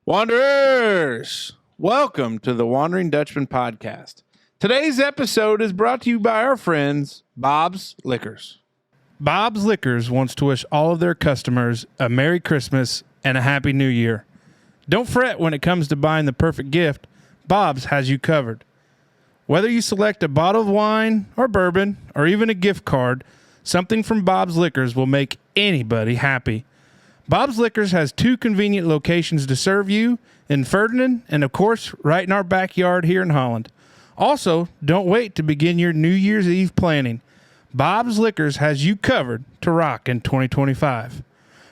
Wanderers, welcome to the Wondering Dutchmen podcast. Today's episode is brought to you by our friends, Bob's Liquors. Bob's Liquors wants to wish all of their customers a Merry Christmas and a Happy New Year. Don't fret when it comes to buying the perfect gift. Bob's has you covered. Whether you select a bottle of wine or bourbon or even a gift card, something from Bob's Liquors will make anybody happy. Bob's Liquors has 2 convenient locations to serve you in Ferdinand and, of course, right in our backyard here in Holland. Also, don't wait to begin your New Year's Eve planning. Bob's Liquors has you covered to rock in 2025.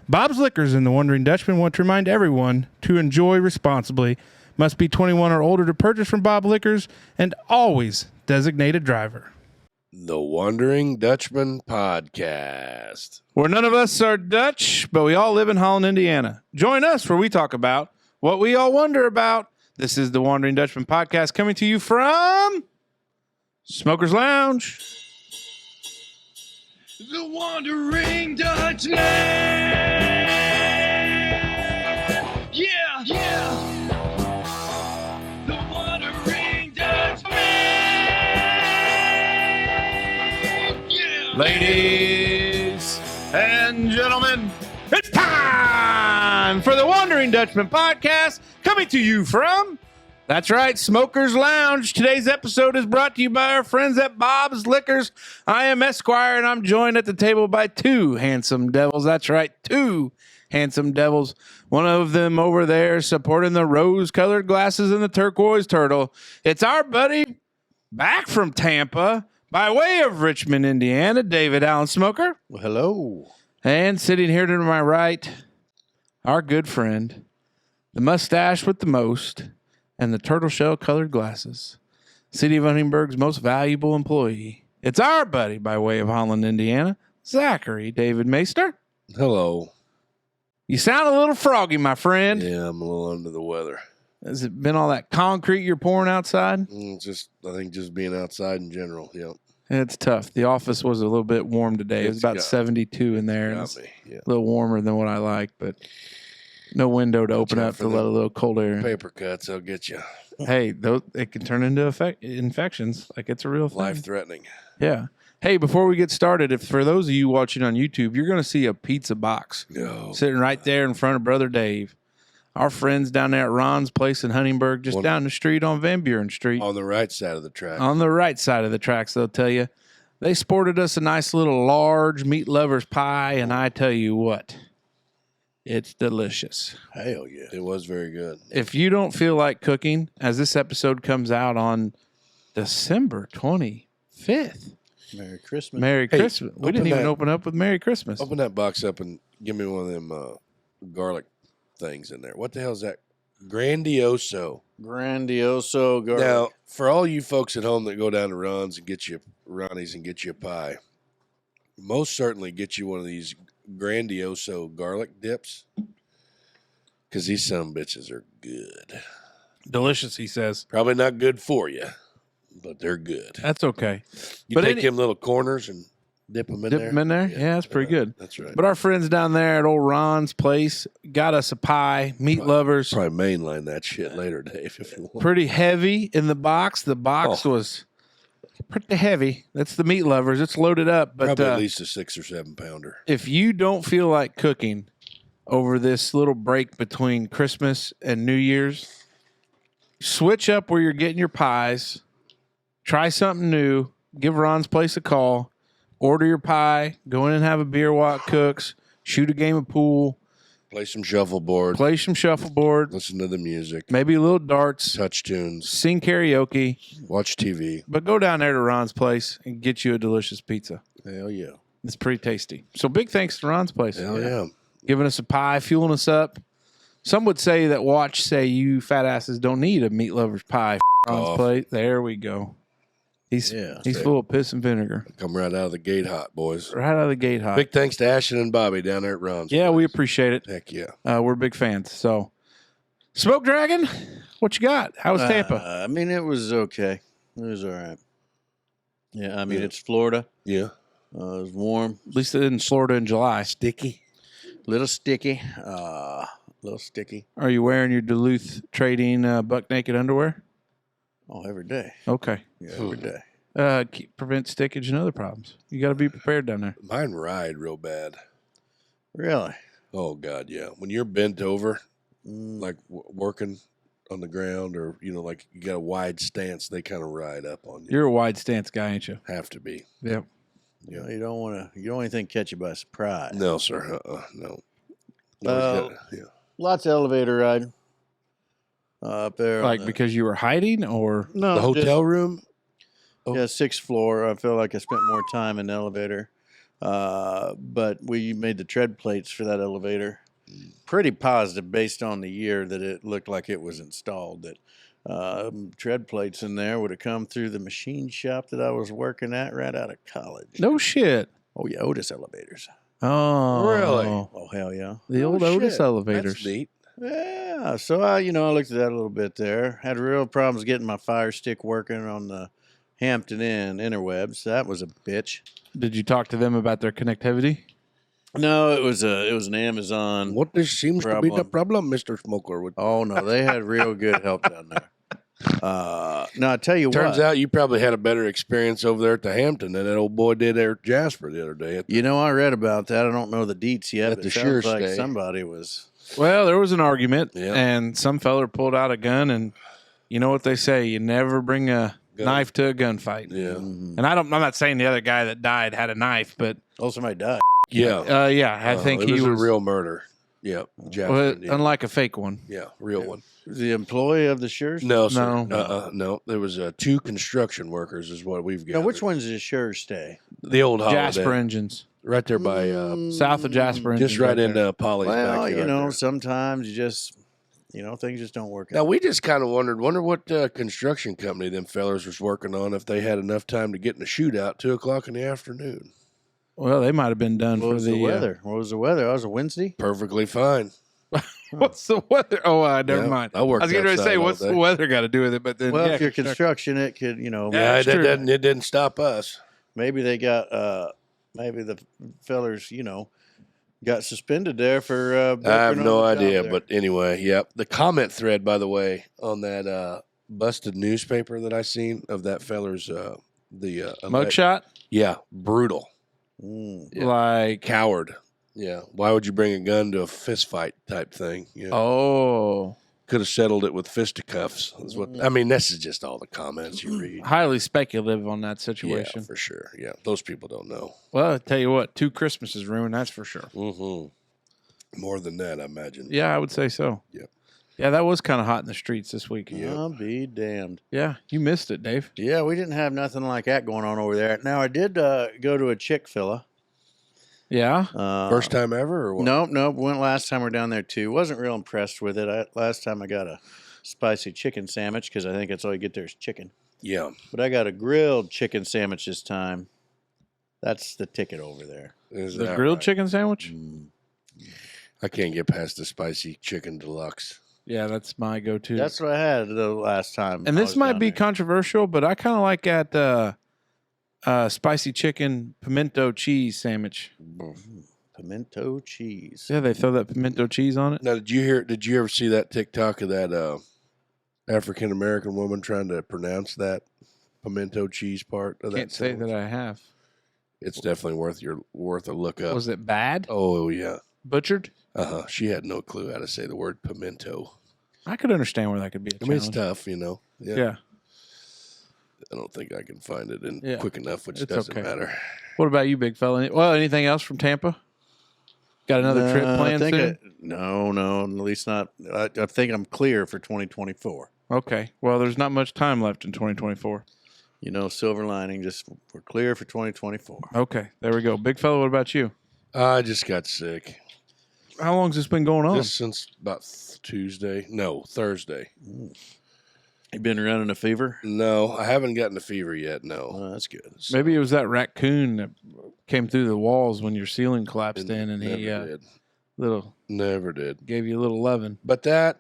Bob's Liquors and the Wondering Dutchman want to remind everyone to enjoy responsibly, must be 21 or older to purchase from Bob Liquors, and always designate a driver. The Wondering Dutchmen podcast. Where none of us are Dutch, but we all live in Holland, Indiana. Join us where we talk about what we all wonder about. This is the Wondering Dutchman podcast coming to you from Smoker's Lounge. The Wondering Dutchmen. Yeah. The Wondering Dutchmen. Yeah. Ladies and gentlemen, it's time for the Wondering Dutchman podcast coming to you from, that's right, Smoker's Lounge. Today's episode is brought to you by our friends at Bob's Liquors. I am Esquire, and I'm joined at the table by 2 handsome devils. That's right, 2 handsome devils. One of them over there supporting the rose-colored glasses and the turquoise turtle. It's our buddy back from Tampa by way of Richmond, Indiana, David Allen Smoker. Well, hello. And sitting here to my right, our good friend, the mustache with the most, and the turtle shell colored glasses. City of Huntingburg's most valuable employee. It's our buddy by way of Holland, Indiana, Zachary David Meister. Hello. You sound a little froggy, my friend. Yeah, I'm a little under the weather. Has it been all that concrete you're pouring outside? I think just being outside in general. Yep. It's tough. The office was a little bit warm today. It was about 72 in there. Got me. Yeah. A little warmer than what I like, but no window to open up to let a little cold air in. Paper cuts, they'll get you. Hey, it can turn into infections. Like, it's a real thing. Life-threatening. Yeah. Hey, before we get started, for those of you watching on YouTube, you're going to see a pizza box sitting right there in front of Brother Dave. Our friends down there at Ron's place in Huntingburg, just down the street on Van Buren Street. On the right side of the track. On the right side of the tracks, they'll tell you. They sported us a nice little large meat lover's pie, and I tell you what, it's delicious. Hell yeah. It was very good. If you don't feel like cooking, as this episode comes out on December 25th. Merry Christmas. Merry Christmas. We didn't even open up with Merry Christmas. Open that box up and give me one of them garlic things in there. What the hell is that? Grandioso Grandioso garlic. Now, for all you folks at home that go down to Ronnie's and get you a pie, most certainly get you one of these Grandioso garlic dips, because these bitches are good. Delicious, he says. Probably not good for you, but they're good. That's okay. You take them little corners and dip them in there? Yeah, that's pretty good. That's right. But our friends down there at old Ron's place got us a pie, meat lovers. Probably mainline that shit later, Dave, if you want. Pretty heavy in the box. The box was pretty heavy. That's the meat lovers. It's loaded up. But probably at least a 6 or 7 pounder. If you don't feel like cooking over this little break between Christmas and New Year's, switch up where you're getting your pies. Try something new. Give Ron's place a call. Order your pie. Go in and have a beer while it cooks. Shoot a game of pool. Play some shuffleboard. Listen to the music. Maybe a little darts. Touch tunes. Sing karaoke. Watch TV. But go down there to Ron's place and get you a delicious pizza. Hell yeah. It's pretty tasty. So big thanks to Ron's place. Hell yeah. Giving us a pie, fueling us up. Some would say that say you fat asses don't need a meat lover's pie. Ron's place. There we go. He's full of piss and vinegar. Come right out of the gate hot, boys. Right out of the gate hot. Big thanks to Ashton and Bobby down there at Ron's. Yeah, place. We appreciate it. Heck yeah. We're big fans. So, Smoke Dragon, what you got? How was Tampa? I mean, it was okay. It was all right. Yeah, I mean, it's Florida. Yeah. It was warm. At least it in Florida in July. Sticky. Little sticky. little sticky. Are you wearing your Duluth trading buck naked underwear? Oh, every day. Okay. Yeah, every day. Prevent stickage and other problems. You got to be prepared down there. Mine ride real bad. Really? Oh God, yeah. When you're bent over, like working on the ground, or like you got a wide stance, they kind of ride up on you. You're a wide stance guy, ain't you? Have to be. Yep. You know, you don't want anything catch you by surprise. No, sir. No. Lots of elevator riding up there. Like because you were hiding, or no, The hotel room. Yeah, 6th floor. I feel like I spent more time in the elevator. But we made the tread plates for that elevator. Pretty positive based on the year that it looked like it was installed. That tread plates in there would have come through the machine shop that I was working at right out of college. no shit. Oh, yeah, Otis elevators. Oh, Really? Oh, hell yeah. The old Otis shit. elevators. That's neat. Yeah, so I looked at that a little bit there. Had real problems getting my Fire Stick working on the Hampton Inn interwebs. That was a bitch. Did you talk to them about their connectivity? No, it was an Amazon. What this seems to be the problem, Mr. Smoker? Oh no, they had real good help down there. No, I tell you Turns what. out you probably had a better experience over there at the Hampton than that old boy did there at Jasper the other day. I read about that. I don't know the deets yet. At But the it sounds sure like stay. somebody was. Well, there was an argument, Yeah. and some feller pulled out a gun, and you know what they say: you never bring a knife to a gunfight. Yeah. Mhm. And I'm not saying the other guy that died had a knife, but Oh, somebody died. Yeah. I think it he was was a real murder. Yeah. Jasper. well, did. unlike a fake one. Yeah. Real one. The employee of the Sures. No, sir. No. No. There was 2 construction workers is what we've got. Now, which one's the Sure Stay? The old Holiday. Jasper engines, Right there by, south of Jasper engines, just right there. into Polly's Well, backyard there. sometimes you just, things just don't work Now, out. we just kind of wonder what construction company them fellers was working on if they had enough time to get in a shootout 2 o'clock in the afternoon. Well, they might have been done What for was the the weather? What was the weather? That was a Wednesday. Perfectly fine. What's the weather? Oh, never Yeah, mind. I worked was getting ready to outside say, all what's day. the weather got to do with it? But then, Well, yeah, if you're construction, it could, Yeah, it's it true. didn't stop us. maybe they got, maybe the fellers, got suspended there for. I have working no on the job idea, there. but anyway, yep. The comment thread, by the way, on that busted newspaper that I seen of that feller's mugshot, yeah, brutal, Mm. like coward. Yeah, why would you bring a gun to a fist fight type thing? Yeah, oh, could have settled it with fisticuffs. Is what I mean. This is just all the comments you read. highly speculative on that Yeah, situation. for sure. Yeah, those people don't know. Well, I tell you what, 2 Christmases ruined, that's for sure. Mm-hmm. More than that, I imagine. Yeah, I would say so. Yep. Yeah, that was kind of hot in the streets this week. Yeah. I'll be damned. Yeah, you missed it, Dave. Yeah, we didn't have nothing like that going on over there. Now, I did go to a Chick-fil-A. Yeah, First time ever, or what? Nope. Went last time we were down there too. Wasn't real impressed with it. Last time I got a spicy chicken sandwich because I think that's all you get there is chicken. Yeah. But I got a grilled chicken sandwich this time. That's the ticket over there. Is the that grilled right? chicken sandwich. I can't get past the spicy chicken deluxe. Yeah, that's my go-to. That's what I had the last time. and I this was might down be there. controversial, but I kind of like that spicy chicken pimento cheese sandwich. Pimento cheese. Yeah, they throw that pimento cheese on it. Now, did you ever see that TikTok of that African American woman trying to pronounce that pimento cheese part of that? Can't say sandwich? that I have. It's definitely worth a look up. Was it bad? Oh yeah. Butchered? She had no clue how to say the word pimento. I could understand where that could be a I mean, it's challenge. tough, Yeah. Yeah. I don't think I can find it in Yeah. quick enough, which It's doesn't okay. matter. What about you, big fella? Well, anything else from Tampa? Got another trip planned soon? No, at least not. I think I'm clear for 2024. Okay. Well, there's not much time left in 2024. Silver lining, just we're clear for 2024. Okay. There we go. Big fella, what about you? I just got sick. How long's this been going on? Just since about Thursday. You been running a fever? No, I haven't gotten a fever yet. No. Oh, that's good. Maybe it was that raccoon that came through the walls when your ceiling collapsed in, and he Never did. Never did. gave you a little loving. But that,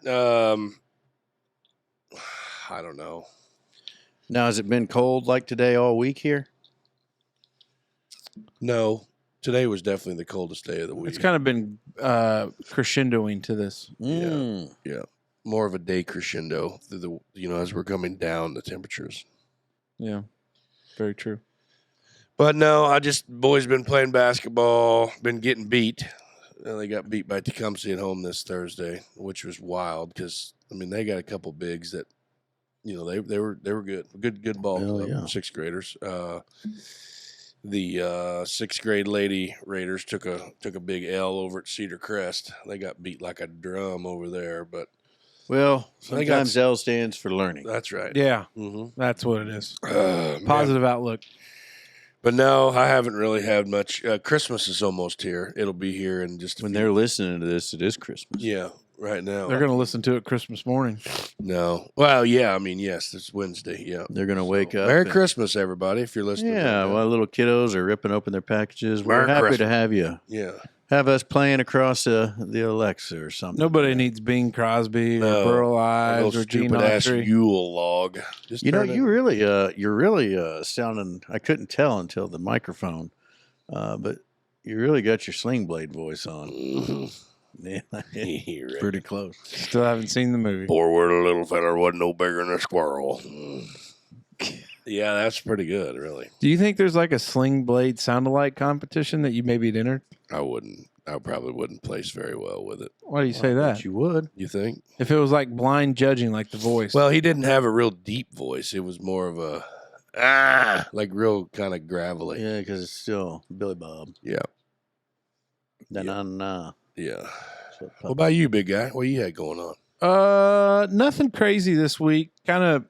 I don't know. Now, has it been cold like today all week here? No, Today was definitely the coldest day of the week. It's kind of been crescendoing to this. Mm. Yeah. More of a day crescendo through as we're coming down the temperatures. Yeah, very true. But no, boys been playing basketball, been getting beat. They got beat by Tecumseh at home this Thursday, which was wild because they got a couple bigs that, they were good, good ball club, yeah. sixth graders. The sixth grade Lady Raiders took a big L over at Cedar Crest. They got beat like a drum over there, but Well, sometimes L stands for learning. that's right. Yeah, Mm-hmm. that's what it is. Positive outlook. But no, I haven't really had much. Christmas is almost here. It'll be here in just When they're listening to this, it is Christmas. Yeah, right now. They're going to listen to it Christmas morning. No. Well, yeah, yes, it's Wednesday. Yeah. They're going to wake up. Merry Christmas, everybody, if you're listening. Yeah, while little kiddos are ripping open their packages. We're Merry happy Christmas. to have you. Yeah. Have us playing across the Alexa or something. Nobody needs Bing Crosby or Burl Ives or Gene stupid ass Autry. Yule log. Just turn it- You're really sounding. I couldn't tell until the microphone, but you really got your sling blade voice on. Yeah, Right. pretty close. Still haven't seen the movie. Poor word, a little feller wasn't no bigger than a squirrel. Yeah, that's pretty good, really. Do you think there's like a sling blade sound-alike competition that you maybe entered? I probably wouldn't place very well with it. Why do you say that? You would. You think? If it was like blind judging, like The Voice. Well, he didn't have a real deep voice. It was more of a like real kind of gravelly. Yeah, because it's still Billy Bob. Yeah. Na. Yeah. What about you, big guy? What you had going on? Nothing crazy this week. Kind of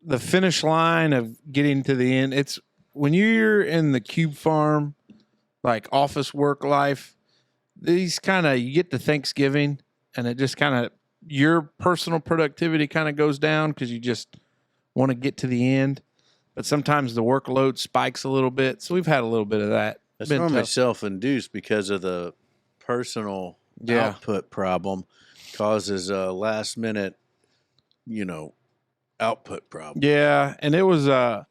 the finish line of getting to the end. It's when you're in the cube farm, like office work life, these you get to Thanksgiving and it just your personal productivity kind of goes down because you just want to get to the end. But sometimes the workload spikes a little bit. So we've had a little bit of that. That's Been normally tough. self-induced because of the personal output problem causes a last-minute, output problem. Yeah, and it was a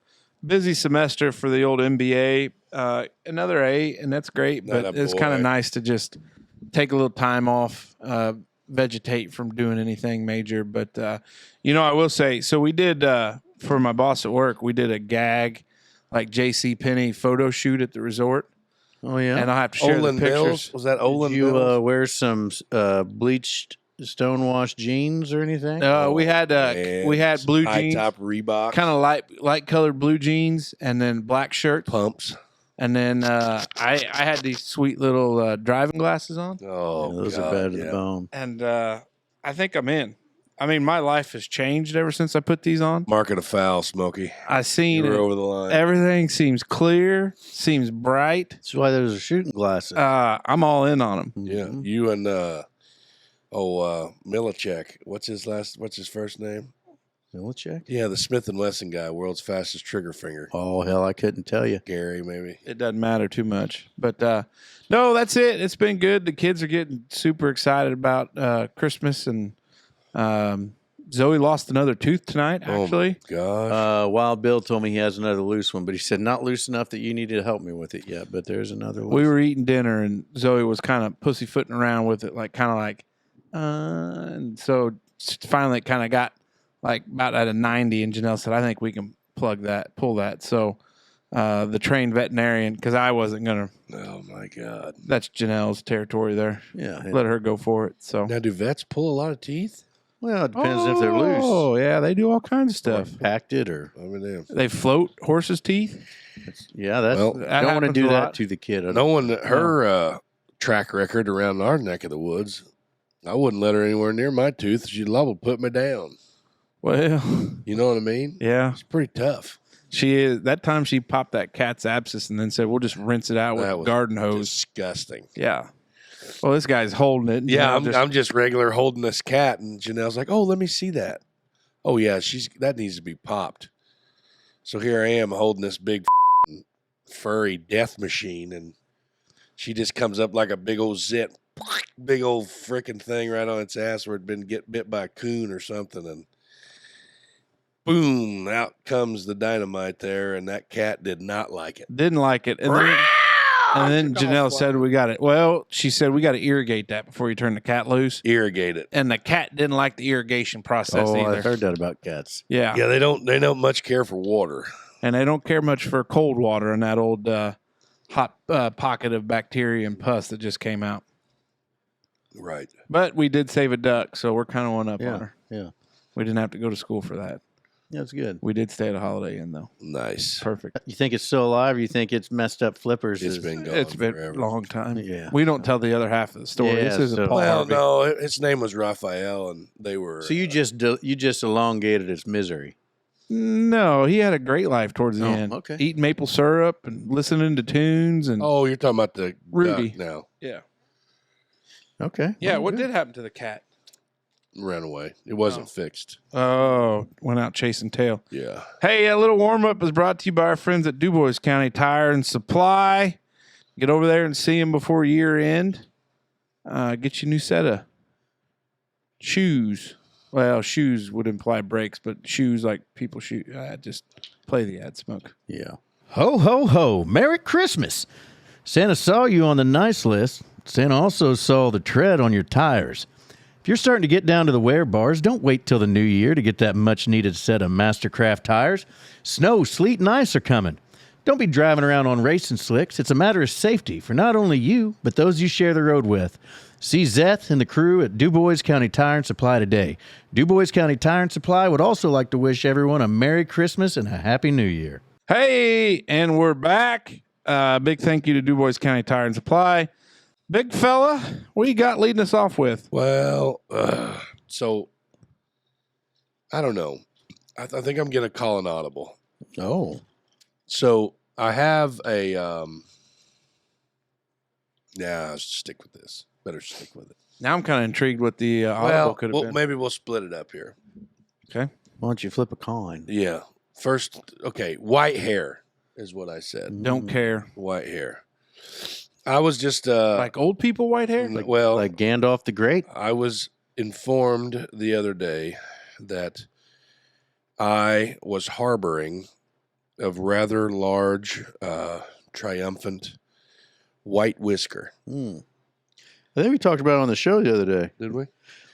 busy semester for the old MBA. Another A, and that's great, but Atta it's kind of boy. nice to just take a little time off, vegetate from doing anything major. But, I will say, so we did, for my boss at work, we did a gag, like J.C. Penney photo shoot at the resort. Oh, yeah? And I'll have to share Olin the pictures. Mills? Was that Olin Did you Mills? wear some bleached stonewashed jeans or anything? We had blue high jeans, top Reebok, kind of light colored blue jeans, and then black shirt. pumps. And then I had these sweet little driving glasses on, Oh, those God, are bad to yeah. the bone. and I think I'm in. I mean, my life has changed ever since I put these on. Market a foul, Smokey. I seen You were it. over the line. Everything seems clear, seems bright. That's why those are shooting glasses. I'm all in on them. Yeah, Mhm. you and Milacek. What's his first name? Milacek? Yeah, the Smith & Wesson guy, world's fastest trigger finger. Oh, hell, I couldn't tell you. Gary, maybe. It doesn't matter too much. But no, that's it. It's been good. The kids are getting super excited about Christmas, and Zoe lost another tooth tonight, actually. Oh, gosh. Wild Bill told me he has another loose one, but he said not loose enough that you needed to help me with it yet, but there's another loose. We were eating dinner, and Zoe was kind of pussyfooting around with it, and so finally it kind of got like about at a 90, and Janelle said, I think we can pull that. So the trained veterinarian, because I wasn't going to, Oh, my God. that's Janelle's territory there. Yeah. Let her go for it. So. Now, do vets pull a lot of teeth? Well, it depends if they're loose. Oh, yeah, they do all kinds of stuff. Or packed or. I mean, They float horses' teeth. Yeah, that's. Well, don't that want to happens do a that lot. to the kid. knowing her track record around our neck of the woods, I wouldn't let her anywhere near my tooth. She'd liable to put me down. Well, You know what I mean? yeah, It's pretty tough. she is. That time she popped that cat's abscess and then said, we'll just rinse it out with That a was garden hose. Disgusting. Yeah. Well, this guy's holding it. and Yeah, Janelle I'm just regular holding this cat, and Janelle's like, "Oh, let me see that." Oh yeah, that needs to be popped. So here I am holding this big furry death machine, and she just comes up like a big old zit, big old freaking thing right on its ass where it'd been bit by a coon or something, and boom, out comes the dynamite there, and that cat did not like it. didn't like it. And then And then Janelle said we got it. Well, she said we got to irrigate that before you turn the cat loose. Irrigate it. And the cat didn't like the irrigation process either. I've heard that about cats. Yeah. Yeah, they don't much care for water. And they don't care much for cold water and that old hot pocket of bacteria and pus that just came out. Right. But we did save a duck, so we're kind of one up on her. Yeah. We didn't have to go to school for that. That's good. We did stay at a Holiday Inn, though. Nice. Perfect. You think it's still alive? Or you think it's messed up flippers? It's been gone. It's been forever. a long time. Yeah. We don't tell the other half of the story. Yeah, This isn't so- Paul Well, Harvey. no, his name was Raphael, and they were. So you just elongated its misery. No, he had a great life towards the Oh, end. okay. Eating maple syrup and listening to tunes and Oh, you're talking about the Rudy. duck now. yeah, Okay. yeah. Well, What good. did happen to the cat? Ran away. It wasn't fixed. Oh, went out chasing tail. Yeah. Hey, a little warm up is brought to you by our friends at Dubois County Tire and Supply. Get over there and see them before year end. Get you a new set of shoes. Well, shoes would imply brakes, but shoes like people shoot. Just play the ad, Smoke. Yeah. Ho, ho, ho. Merry Christmas. Santa saw you on the nice list. Santa also saw the tread on your tires. If you're starting to get down to the wear bars, don't wait till the new year to get that much-needed set of Mastercraft tires. Snow, sleet, and ice are coming. Don't be driving around on racing slicks. It's a matter of safety for not only you, but those you share the road with. See Zeth and the crew at Dubois County Tire and Supply today. Dubois County Tire and Supply would also like to wish everyone a Merry Christmas and a Happy New Year. Hey, and we're back. Big thank you to Dubois County Tire and Supply. Big fella, what you got leading us off with? Well, so I don't know. I think I'm going to call an audible. Oh. So I have a. I'll stick with this. Better stick with it. Now I'm kind of intrigued what the audible Well, could have been. maybe we'll split it up here. Okay. Why don't you flip a coin? Yeah. First, okay, white hair is what I said. Don't care. White hair. I was just Like old people white hair? well, Like Gandalf the Great? I was informed the other day that I was harboring a rather large, triumphant white whisker. I think we talked about it on the show the other day. Did we?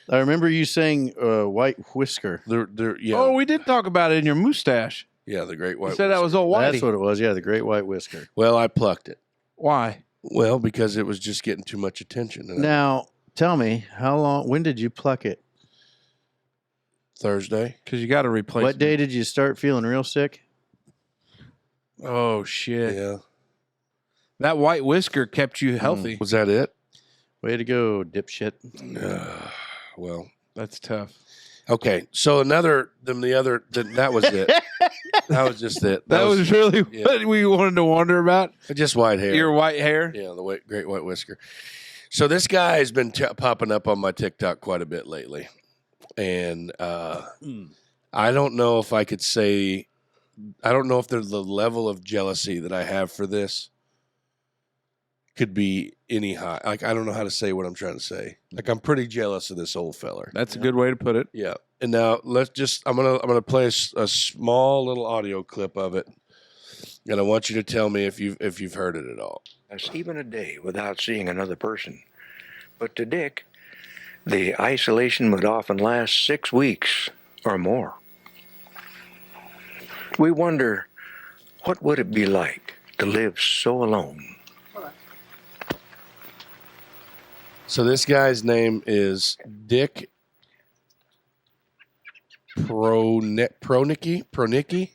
I remember you saying white whisker. Yeah. Oh, we did talk about it in your mustache. Yeah, the great white You said that whisker. was old whitey. That's what it was. Yeah, the great white whisker. Well, I plucked it. Why? Well, because it was just getting too much attention. And Now, tell me, when did you pluck it? Thursday. Because you got to replace What day did you start feeling real sick? Oh, shit. Yeah. That white whisker kept you healthy. Was that it? Way to go, dipshit. Well, That's tough. okay. So that was it. That was just it. That was really yeah. what we wanted to wonder about. Just white hair. Your white hair. Yeah, the great white whisker. So this guy has been popping up on my TikTok quite a bit lately. And I don't know if I could say, I don't know if there's the level of jealousy that I have for this could be any high. Like, I don't know how to say what I'm trying to say. Like, I'm pretty jealous of this old feller. That's a good way to put it. Yeah. And now I'm gonna play a small little audio clip of it, and I want you to tell me if you've heard it at all. That's even a day without seeing another person. But to Dick, the isolation would often last 6 weeks or more. We wonder, what would it be like to live so alone? So this guy's name is Dick Proenneke,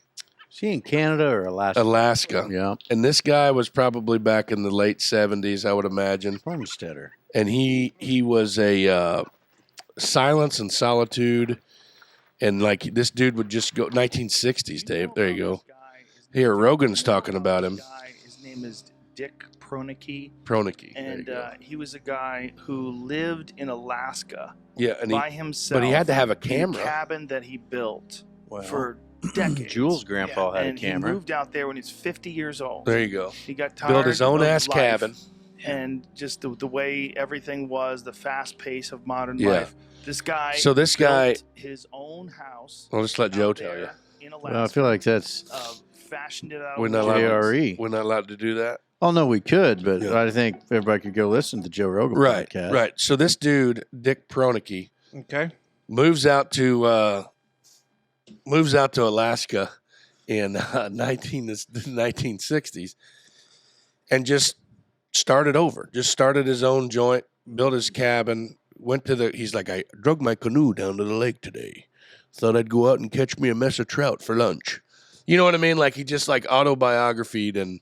Is he in Canada or Alaska? Alaska. Yeah. And this guy was probably back in the late 70s, I would imagine. Homesteader. And he was a silence and solitude. And like this dude would just go 1960s, Dave. There you go. Here, Rogan's talking about him. His name is Dick Proenneke. Proenneke. There you And go. he was a guy who lived in Alaska Yeah, and by himself. but he had to have a in camera. cabin that he built Well, for decades. Jules' grandpa had a and camera. He moved out there when he was 50 years old. There you go. He got tired Built his own of ass life cabin. and just the way everything was, the fast pace of modern Yeah. life. This guy. So this guy- built his own house. I'll just let Joe out tell you. there in Alaska. Well, I feel like that's Fashioned it out. We're of not wood. allowed. JRE. We're not allowed to do that. Oh no, we could, but Yeah. I think everybody could go listen to the Joe Rogan Right, podcast. right. So this dude, Dick Proenneke, Okay. moves out to Alaska in the 1960s and just started over. Just started his own joint, built his cabin, went to he's like, I drug my canoe down to the lake today. Thought I'd go out and catch me a mess of trout for lunch. You know what I mean? Like he just like autobiographied and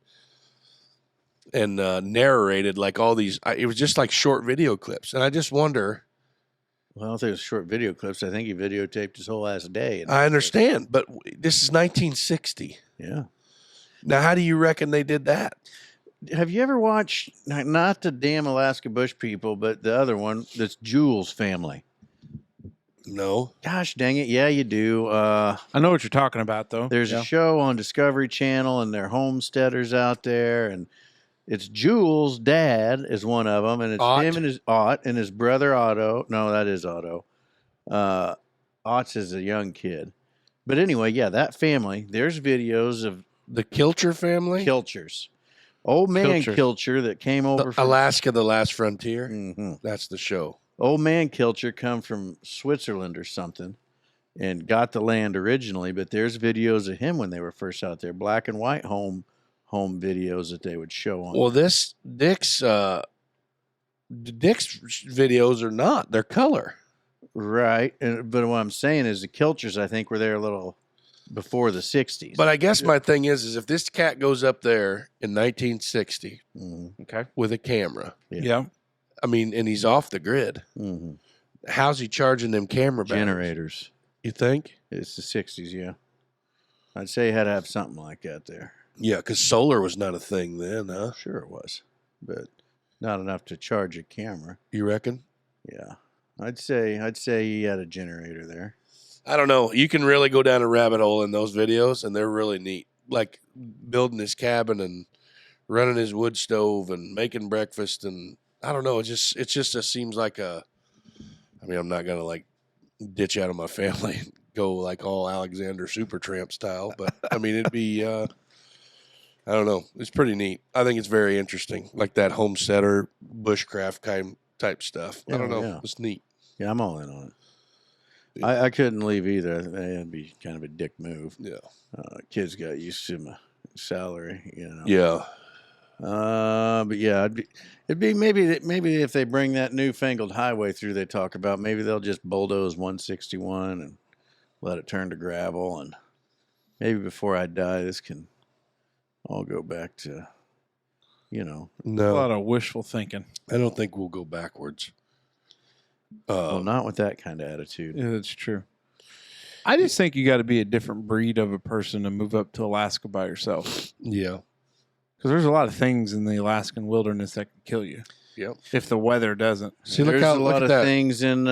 narrated like all these. It was just like short video clips, and I just wonder. Well, I don't think it was short video clips. I think he videotaped his whole ass day. I understand, but this is 1960. Yeah. Now, how do you reckon they did that? Have you ever watched not the damn Alaska Bush people, but the other one that's Jules Family? No. Gosh dang it! Yeah, you do. I know what you're talking about, though. There's a show on Discovery Channel, and they're homesteaders out there, and it's Jules' dad is one of them, and it's Ott. him and his Ott and his brother Otto. No, that is Otto. Ott's is a young kid, but anyway, yeah, that family. There's videos of The Kilcher family? Kilchers, old man Kilcher. Kilcher that came over from Alaska, the Last Frontier. Mhm. That's the show. Old man Kilcher come from Switzerland or something and got the land originally, but there's videos of him when they were first out there, black and white home videos that they would show on. Well, this Dick's videos are not. They're color. Right. But what I'm saying is the Kilchers, I think, were there a little before the 60s. But I guess my thing is if this cat goes up there in 1960 Mhm. Okay. with a camera, Yeah. I mean, and he's off the grid, Mhm. how's he charging them camera batteries? Generators. You think? It's the 60s, yeah. I'd say you had to have something like that there. Yeah, because solar was not a thing then, huh? Sure it was, but not enough to charge a camera. You reckon? Yeah. I'd say he had a generator there. I don't know. You can really go down a rabbit hole in those videos, and they're really neat. Like building his cabin and running his wood stove and making breakfast, and I don't know. It just seems like a. I mean, I'm not gonna like ditch out of my family and go like all Alexander Supertramp style, but I mean it'd be. I don't know. It's pretty neat. I think it's very interesting, like that homesteader bushcraft kind type stuff. I don't know. Yeah. It's neat. Yeah, I'm all in on it. I couldn't leave either. That'd be kind of a dick move. Yeah. Kids got used to my salary, you know. Yeah. But yeah, it'd be maybe if they bring that newfangled highway through they talk about, maybe they'll just bulldoze 161 and let it turn to gravel, and maybe before I die, this can all go back to, you know. A No, lot of wishful thinking. I don't think we'll go backwards. Well, not with that kind of attitude. Yeah, that's true. I just think you got to be a different breed of a person to move up to Alaska by yourself. Yeah. Because there's a lot of things in the Alaskan wilderness that can kill you Yep. if the weather doesn't. See, There's a lot look of at that. things in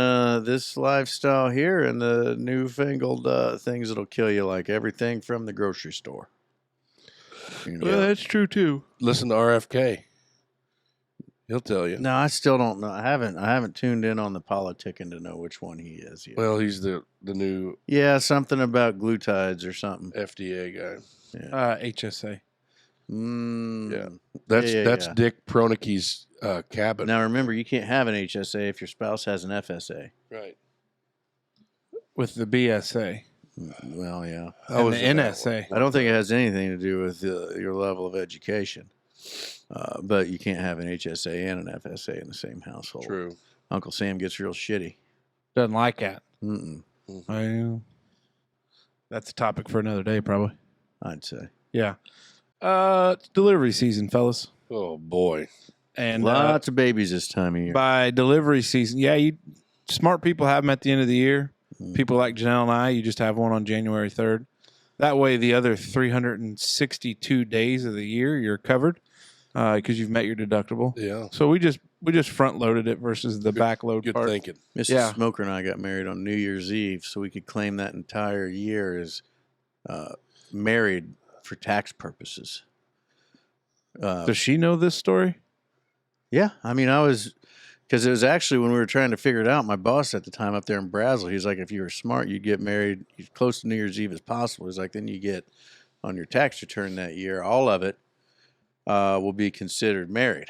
this lifestyle here, and the newfangled things that'll kill you, like everything from the grocery store. You know? Well, that's true too. Listen to RFK. He'll tell you. No, I still don't know. I haven't tuned in on the politicking to know which one he is yet. Well, he's the new Yeah, something about glutides or something. FDA guy. HSA. Yeah. That's Yeah. Dick Proenneke's cabin. Now remember, you can't have an HSA if your spouse has an FSA. Right. With the BSA Well, yeah. How and is the it that NSA. I don't think it has anything to do with your level of education. But you can't have an HSA and an FSA in the same household. True. Uncle Sam gets real shitty. Doesn't like that. Mm-mm, That's a topic for another day, probably. I'd say. Yeah. It's delivery season, fellas. Oh boy. And Lots of babies this time of year. by delivery season, smart people have them at the end of the year. Mm. People like Janelle and I, you just have one on January 3rd. That way, the other 362 days of the year, you're covered because you've met your deductible. Yeah. So we just front loaded it versus the back load Good part. thinking. Mrs. Yeah. Smoker and I got married on New Year's Eve, so we could claim that entire year as married for tax purposes. Does she know this story? Yeah, I mean, because it was actually when we were trying to figure it out, my boss at the time up there in Brazil, he's like, if you were smart, you'd get married as close to New Year's Eve as possible. He's like, then you get on your tax return that year, all of it. will be considered married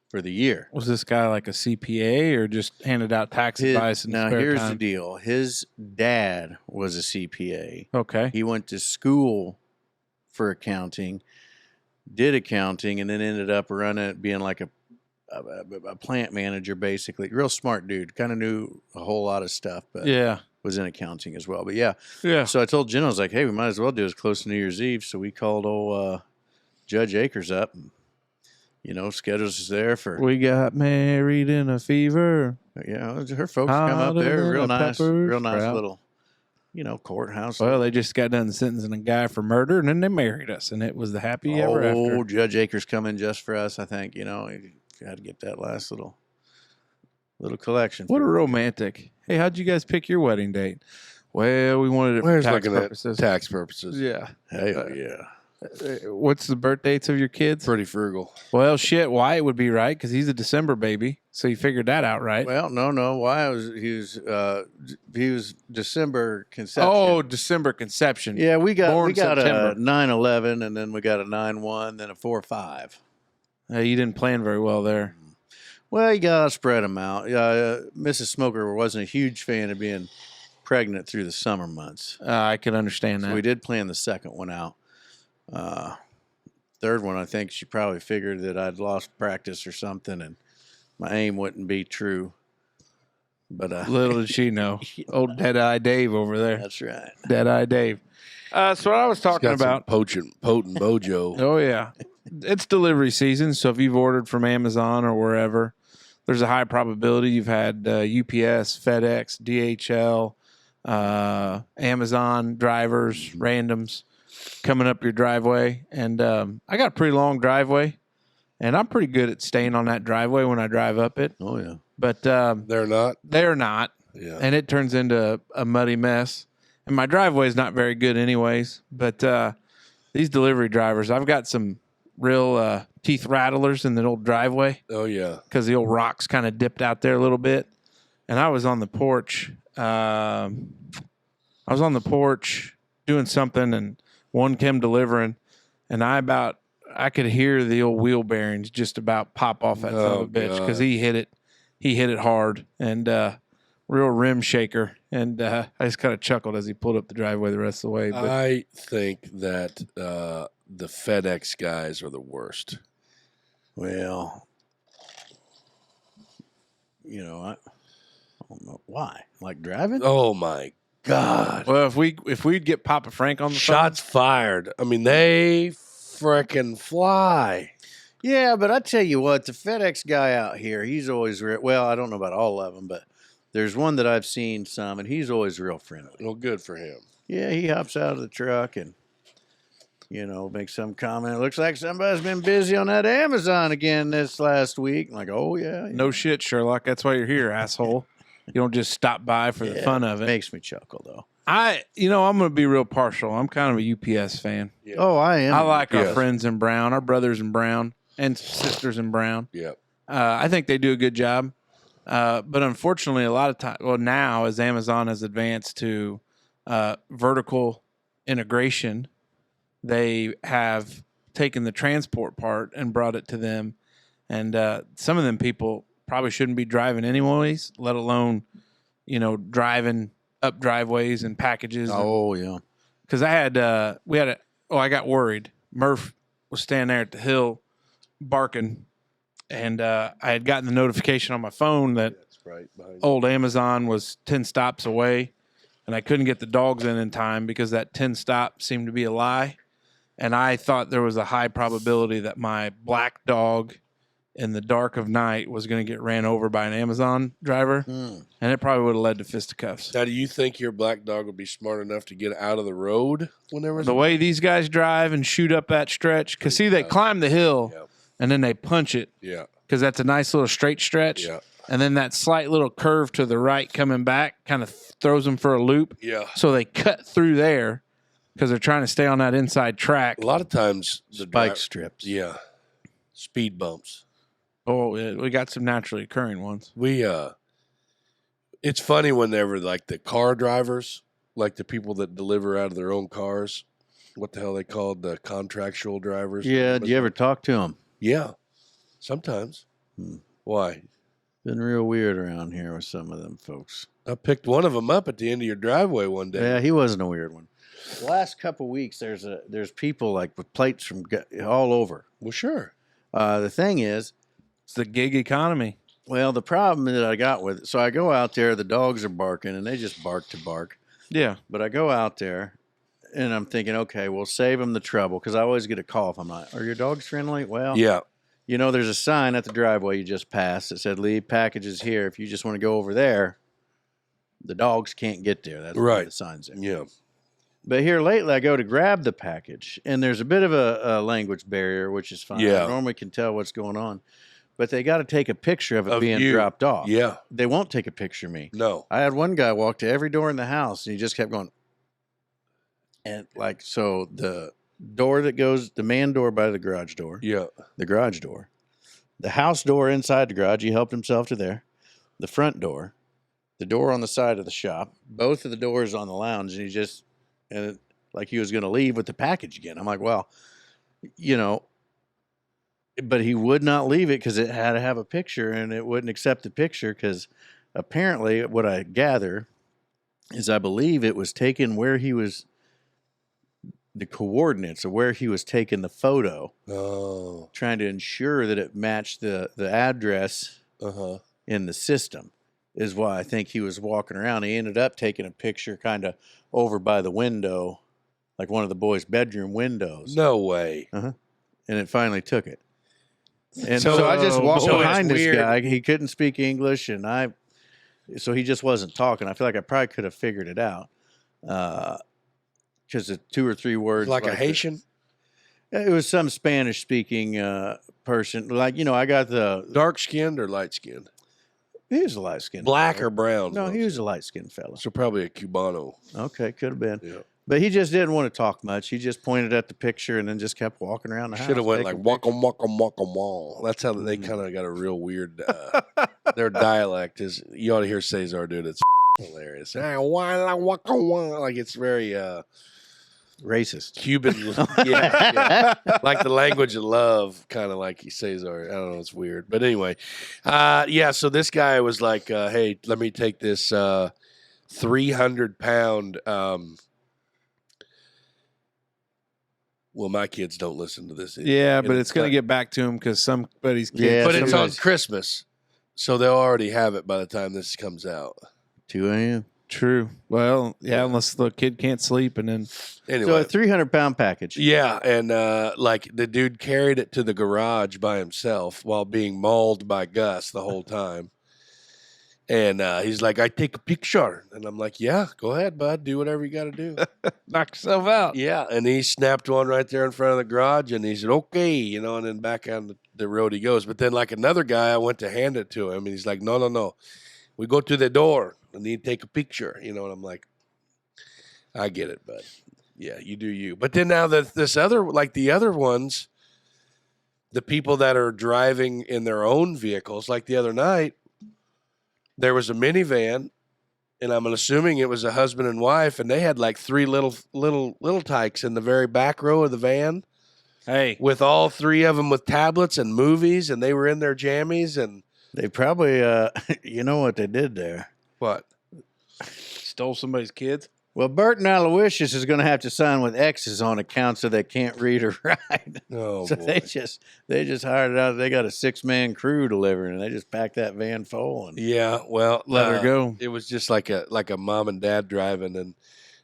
for the year. Was this guy like a CPA or just handed out tax advice in Now, spare here's time? the deal. His dad was a CPA. Okay. He went to school for accounting, did accounting, and then ended up being like a plant manager, basically. Real smart dude. Kind of knew a whole lot of stuff, but Yeah. was in accounting as well. But yeah. Yeah. So I told Jen, I was like, hey, we might as well do it close to New Year's Eve. So we called old Judge Akers up. And, schedules is there for. We got married in a fever. Yeah, her folks come up Hotter there. than Real a nice pepper little, sprout. courthouse. Well, they just got done sentencing a guy for murder, and then they married us, and it was the happy ever after. Judge Akers coming just for us, I think. You had to get that last little collection. What a romantic. Hey, how'd you guys pick your wedding date? Well, we wanted it for Where's tax looking purposes. at tax purposes? Yeah. Hell yeah. What's the birth dates of your kids? Pretty frugal. Well, shit, Wyatt would be right because he's a December baby, so you figured that out, right? Well, no. Why he was December conception. Oh, December conception. Yeah, we got September. a 9/11, and then we got a 9/1, then a 4/5. You didn't plan very well there. Well, you gotta spread them out. Mrs. Smoker wasn't a huge fan of being pregnant through the summer months. I can understand that. So we did plan the second one out. Third one, I think she probably figured that I'd lost practice or something, and my aim wouldn't be true. But Little did she know. Old Dead-Eye Dave over there. That's right. Dead-Eye Dave. So what I was talking Got some about. potent bojo. Oh, yeah. It's delivery season, so if you've ordered from Amazon or wherever, there's a high probability you've had UPS, FedEx, DHL, Amazon drivers, randoms coming up your driveway. And I got a pretty long driveway, and I'm pretty good at staying on that driveway when I drive up it. Oh yeah. But They're not. they're not, Yeah. and it turns into a muddy mess. And my driveway is not very good anyways. But these delivery drivers, I've got some real teeth rattlers in the old driveway Oh yeah. because the old rocks kind of dipped out there a little bit. And I was on the porch. Doing something, and one came delivering, and I could hear the old wheel bearings just about pop off that son of a bitch because he hit it hard and real rim shaker. And I just kind of chuckled as he pulled up the driveway the rest of the way. But I think that the FedEx guys are the worst. Well, I don't know why. Like driving? Oh my God. well, if we'd get Papa Frank on the Shots fired. I mean, they frickin' fly. Yeah, but I tell you what, the FedEx guy out here, he's always well, I don't know about all of them, but there's one that I've seen some, and he's always real friendly. Well, good for him. Yeah, he hops out of the truck and, makes some comment. Looks like somebody's been busy on that Amazon again this last week. I'm like, oh, yeah. phone. No shit, Sherlock. That's why you're here, asshole. You don't just stop by for the fun of it. Makes me chuckle, though. I'm going to be real partial. I'm kind of a UPS fan. Yeah. Oh, I am. I like our Yes. friends in Brown, our brothers in Brown, and sisters in Brown. Yep. I think they do a good job. But unfortunately, a lot of time, now as Amazon has advanced to vertical integration, they have taken the transport part and brought it to them. And some of them people probably shouldn't be driving anyways, let alone, driving up driveways and packages. Oh, yeah. Because I got worried. Murph was standing there at the hill barking, and I had gotten the notification on my phone that That's right. Behind old Amazon was 10 stops away, and I couldn't get the dogs in time because that 10 stop seemed to be a lie. And I thought there was a high probability that my black dog in the dark of night was going to get ran over by an Amazon driver, and it probably would have led to fisticuffs. Now, do you think your black dog would be smart enough to get out of the road when there was The way these guys drive and shoot up that stretch, because see, they climb the hill Yep. and then they punch it Yeah. because that's a nice little straight stretch. Yeah. And then that slight little curve to the right coming back kind of throws them for a loop. Yeah. So they cut through there because they're trying to stay on that inside track. A lot of times the Spike strips. Yeah. Speed bumps. Oh, yeah, we got some naturally occurring ones. It's funny whenever like the car drivers, like the people that deliver out of their own cars, what the hell they called the contractual drivers. Yeah, do you ever talk to them? Yeah, sometimes. Why? Been real weird around here with some of them folks. I picked one of them up at the end of your driveway one day. Yeah, he wasn't a weird one. The last couple weeks, there's people like with plates from all over. Well, sure. The thing is, It's the gig economy. well, the problem that I got with it, so I go out there, the dogs are barking, and they just bark to bark. Yeah. But I go out there, and I'm thinking, okay, we'll save them the trouble, because I always get a call if I'm like, are your dogs friendly? Well, Yeah. you know, there's a sign at the driveway you just passed that said, leave packages here. If you just want to go over there, the dogs can't get there. That's why Right. the sign's there. Yeah. But here lately, I go to grab the package, and there's a bit of a language barrier, which is fine. Yeah. I normally can tell what's going on. But they got to take a picture of it Of being you. dropped off. Yeah. They won't take a picture of me. No. I had one guy walk to every door in the house, and he just kept going. And like, so the door that goes, the man door by the garage door, Yeah. the garage door, the house door inside the garage, he helped himself to there, the front door, the door on the side of the shop, both of the doors on the lounge, and he just, like he was going to leave with the package again. I'm like, well, you know, but he would not leave it because it had to have a picture, and it wouldn't accept the picture because apparently what I gather is I believe it was taken where he was, the coordinates of where he was taking the photo, Oh. trying to ensure that it matched the address Uh-huh. in the system is why I think he was walking around. He ended up taking a picture kind of over by the window, like one of the boys' bedroom windows. No way. And it finally took it. And So- so I just walked so it's behind this weird. guy. He couldn't speak English, and so he just wasn't talking. I feel like I probably could have figured it out. Because the 2 or 3 words. Like a the- Haitian? It was some Spanish speaking person. Like, you know, I got the. Dark skinned or light skinned? He was a light skinned. Black or brown? No, he was a light skinned fella. So probably a Cubano. Okay, could have been. Yeah. But he just didn't want to talk much. He just pointed at the picture and then just kept walking around the house. Should have went like taking waka waka waka wah. That's how they kind of got a real weird. Their dialect is. You ought to hear Cesar do it. It's hilarious. Waka wah. Like it's very racist. Cuban. Yeah. Like the language of love, kind of like Cesar. I don't know. It's weird, but anyway, yeah. So this guy was like, "Hey, let me take this 300-pound." Well, my kids don't listen to this. Yeah, And but it's going to like- get back to him because somebody's kid. Yeah, But it's on somebody's- Christmas, so they'll already have it by the time this comes out. 2 a.m. True. Well, yeah, unless the kid can't sleep and then. Anyway, So a 300-pound package. yeah, and like the dude carried it to the garage by himself while being mauled by Gus the whole time. And he's like, I take a picture. And I'm like, yeah, go ahead, bud. Do whatever you got to do. Knock yourself out. Yeah. And he snapped one right there in front of the garage. And he said, okay, you know, and then back on the road he goes. But then like another guy, I went to hand it to him. And he's like, no. We go to the door and he take a picture, you know. And I'm like, I get it, bud. Yeah, you do you. But then now this other, like the other ones, the people that are driving in their own vehicles, like the other night, there was a minivan, and I'm assuming it was a husband and wife, and they had like 3 little tykes in the very back row of the van, Hey, with all 3 of them with tablets and movies, and they were in their jammies and They probably, you know what they did there. what? stole somebody's kids. Well, Bert and Aloysius is going to have to sign with X's on account so they can't read or write. Oh, So boy. they just hired it out. They got a 6-man crew delivering, and they just packed that van full. And Yeah, well, Let her go. It was just like a mom and dad driving, and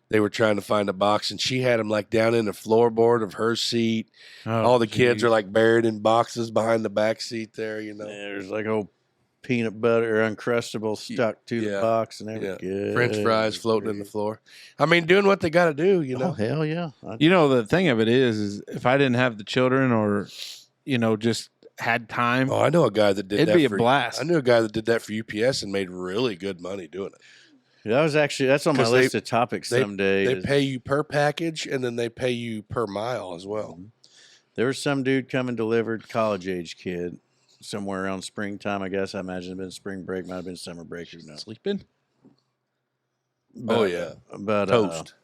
they were trying to find a box, and she had them like down in the floorboard of her seat. Oh, All the kids geez. are like buried in boxes behind the back seat there, you know. there's like old peanut butter Uncrustable stuck to Yeah. the box, and they were Yeah. good. French fries floating in the floor. I mean, doing what they got to do, you Oh know. hell yeah! You know, the thing of it is if I didn't have the children or, just had time, Oh, I know a guy that did it'd that be a for blast. I knew a guy that did that for UPS and made really good money doing it. that's on my 'Cause they- list of topics someday. They pay you per package, and then they pay you per mile as well. There was some dude coming delivered, college age kid, somewhere around springtime. I guess I imagine it'd been spring break, might have been summer break, who knows? Sleeping. But, Oh, yeah. but Toast.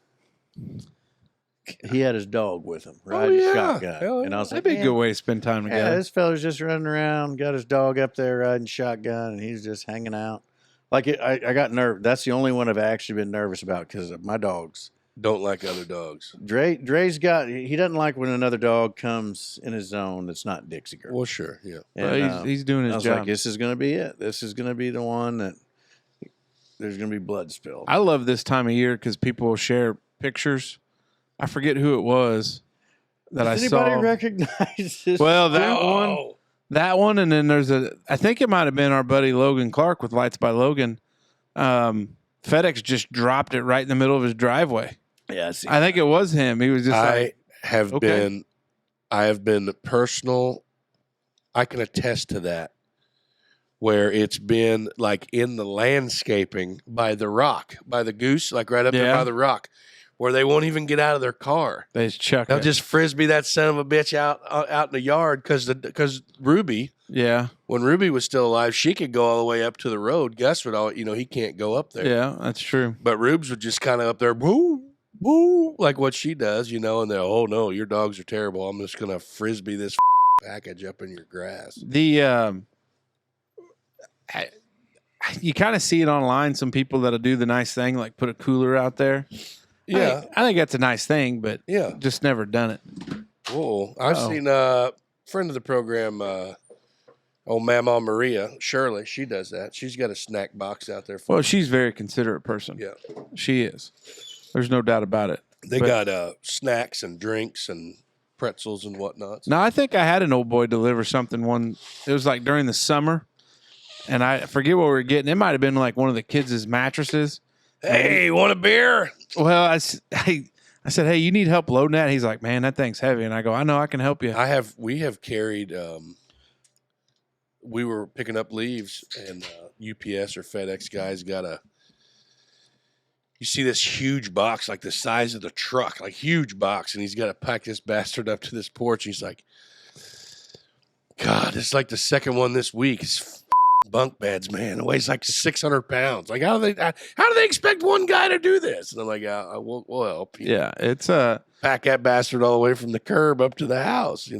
he had his dog with him, riding shotgun. Hell yeah. And I was like, That'd be a "Man, good way to spend time yeah, together. this fella's just running around, got his dog up there riding shotgun, and he's just hanging out. Like I got nervous. That's the only one I've actually been nervous about because my dogs. Don't like other dogs. Dre's got. He doesn't like when another dog comes in his zone that's not Dixie Girl. Well, sure, yeah. Well, And, he's doing I his was job. like, this is going to be it. This is going to be the one that there's going to be blood spilled. I love this time of year because people will share pictures. I forget who it was that Does I anybody saw. recognize this? Well, that Oh. one, and then there's I think it might have been our buddy Logan Clark with Lights by Logan. FedEx just dropped it right in the middle of his driveway. Yeah, I see. I think it was him. He was just like, I have okay. been personal. I can attest to that, where it's been like in the landscaping by the rock, by the goose, like right up there Yeah. by the rock, where they won't even get out of their car. they just chuck They'll it. just frisbee that son of a bitch out in the yard because Ruby, Yeah, when Ruby was still alive, she could go all the way up to the road. Gus would he can't go up there. yeah, that's true. But Rubes would just kind of up there, woo, woo, like what she does, and they're, oh no, your dogs are terrible. I'm just gonna frisbee this package up in your grass. The you kind of see it online. Some people that'll do the nice thing, like put a cooler out there. Yeah, I think that's a nice thing, but yeah. just never done it. Whoa, I've Uh-oh. seen friend of the program, Mama Maria Shirley. She does that. She's got a snack box out there. Well, she's a very considerate person. Yeah, She is. There's no doubt about it. they But- got snacks and drinks and pretzels and whatnot. Now, I think I had an old boy deliver something it was like during the summer, and I forget what we were getting. It might have been like one of the kids' mattresses. Hey, want a beer? Well, I said, hey, you need help loading that? He's like, man, that thing's heavy. And I go, I know, I can help you. We have carried. We were picking up leaves, and UPS or FedEx guys got you see this huge box, like the size of the truck, like huge box, and he's got to pack this bastard up to this porch. He's like, God, it's like the second one this week. It's bunk beds, man. It weighs like 600 pounds. Like, how do they expect one guy to do this? And I'm like, we'll help you. Yeah, it's Pack that bastard all the way from the curb up to the house,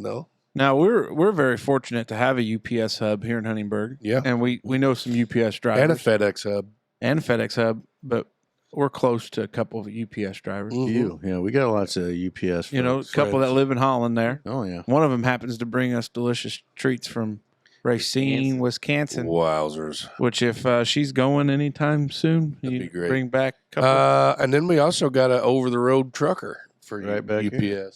now we're very fortunate to have a UPS hub here in Huntingburg. Yeah. And we know some UPS drivers. And a FedEx hub. And a FedEx hub, but we're close to a couple of UPS drivers. Mhm. Yeah, we got lots of UPS. You know, a couple that live in Holland there. Oh yeah. One of them happens to bring us delicious treats from Racine, Wisconsin. Wowzers. Which, if she's going anytime soon, That'd you be great. bring back a couple. And then we also got an over-the-road trucker for Right back UPS. here.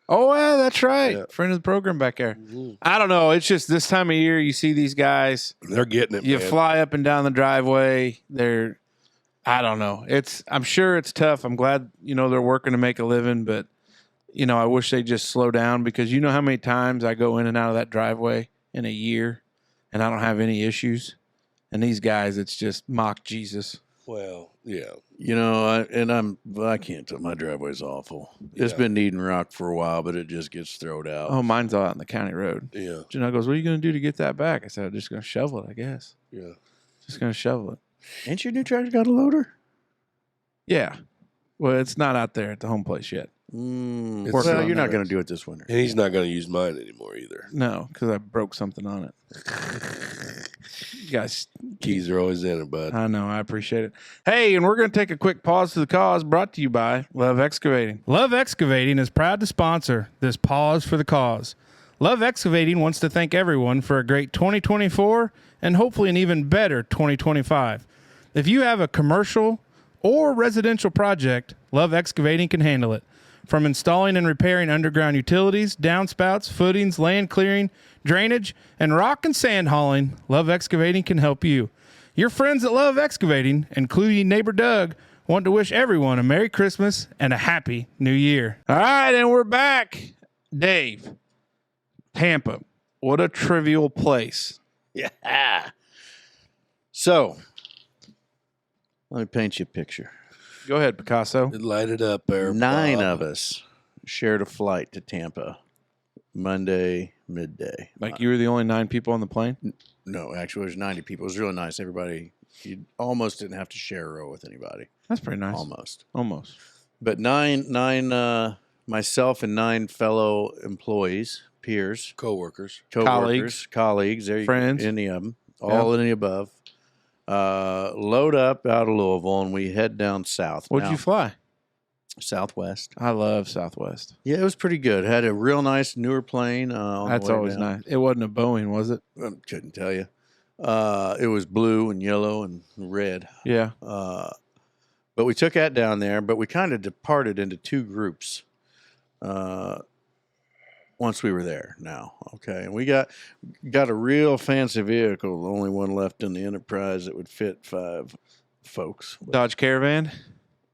Oh, yeah, that's right. Yeah. Friend of the program back there. Mhm. I don't know. It's just this time of year, you see these guys. They're getting it, You man. fly up and down the driveway. I don't know. I'm sure it's tough. I'm glad, they're working to make a living, but, I wish they just slow down because you know how many times I go in and out of that driveway in a year and I don't have any issues. And these guys, it's just mock Jesus. Well, yeah. I can't tell. My driveway's awful. It's Yeah. been needing rock for a while, but it just gets thrown out. Oh, mine's all out on the county road. Yeah. Janelle goes, what are you going to do to get that back? I said, I'm just going to shovel it, I guess. Yeah. Just going to shovel it. Ain't your new tractor got a loader? Yeah. Well, it's not out there at the home place yet. Mm, It's well, on you're that. not going to do it this winter. And he's not going to use mine anymore either. No, because I broke something on it. You guys, Keys are always in it, bud. I know. I appreciate it. Hey, and we're going to take a quick pause to the cause brought to you by Love Excavating. Love Excavating is proud to sponsor this Pause for the Cause. Love Excavating wants to thank everyone for a great 2024 and hopefully an even better 2025. If you have a commercial or residential project, Love Excavating can handle it. From installing and repairing underground utilities, downspouts, footings, land clearing, drainage, and rock and sand hauling, Love Excavating can help you. Your friends at Love Excavating, including neighbor Doug, want to wish everyone a Merry Christmas and a Happy New Year. All right, and we're back. Dave, Tampa, what a trivial place. Yeah. So, let me paint you a picture. Go ahead, Picasso. Light it up there. 9 Bob. of us shared a flight to Tampa Monday midday. Like you were the only 9 people on the plane? No, actually, there's 90 people. It was really nice. Everybody, you almost didn't have to share a row with anybody. That's pretty nice. Almost. Almost. But nine myself and 9 fellow employees, peers, Co-workers. coworkers, colleagues, there you Friends. go, any of them, all in the above. Load up out of Louisville, and we head down south. What'd you fly? Southwest. I love Southwest. Yeah, it was pretty good. Had a real nice newer plane. On That's the way always down. nice. It wasn't a Boeing, was it? Couldn't tell you. It was blue and yellow and red. Yeah. But we took that down there, but we kind of departed into 2 groups once we were there now. Okay. And we got a real fancy vehicle, the only one left in the Enterprise that would fit 5 folks. Dodge Caravan.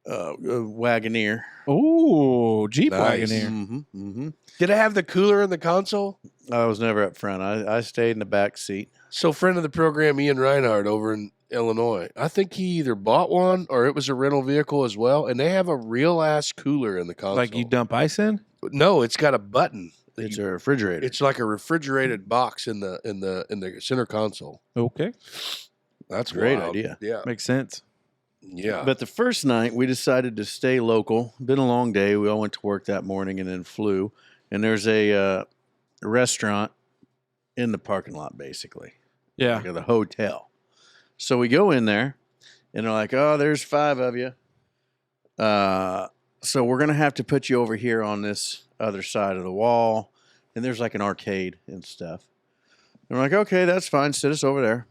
A Wagoneer. Ooh, Jeep Nice. Wagoneer. Mm-hmm, mm-hmm. Did it have the cooler in the console? I was never up front. I stayed in the back seat. So, friend of the program, Ian Reinhardt over in Illinois, I think he either bought one or it was a rental vehicle as well, and they have a real ass cooler in the console. Like you dump ice in? No, it's got a button. It's a refrigerator. It's like a refrigerated box in the center console. Okay. That's Great wild. idea. Yeah, Makes sense. yeah. But the first night, we decided to stay local. Been a long day. We all went to work that morning and then flew. And there's a restaurant in the parking lot, basically, Yeah. like the hotel. So we go in there, and they're like, "Oh, there's 5 of you. So we're gonna have to put you over here on this other side of the wall." And there's like an arcade and stuff. And we're like, "Okay, that's fine. Sit us over there."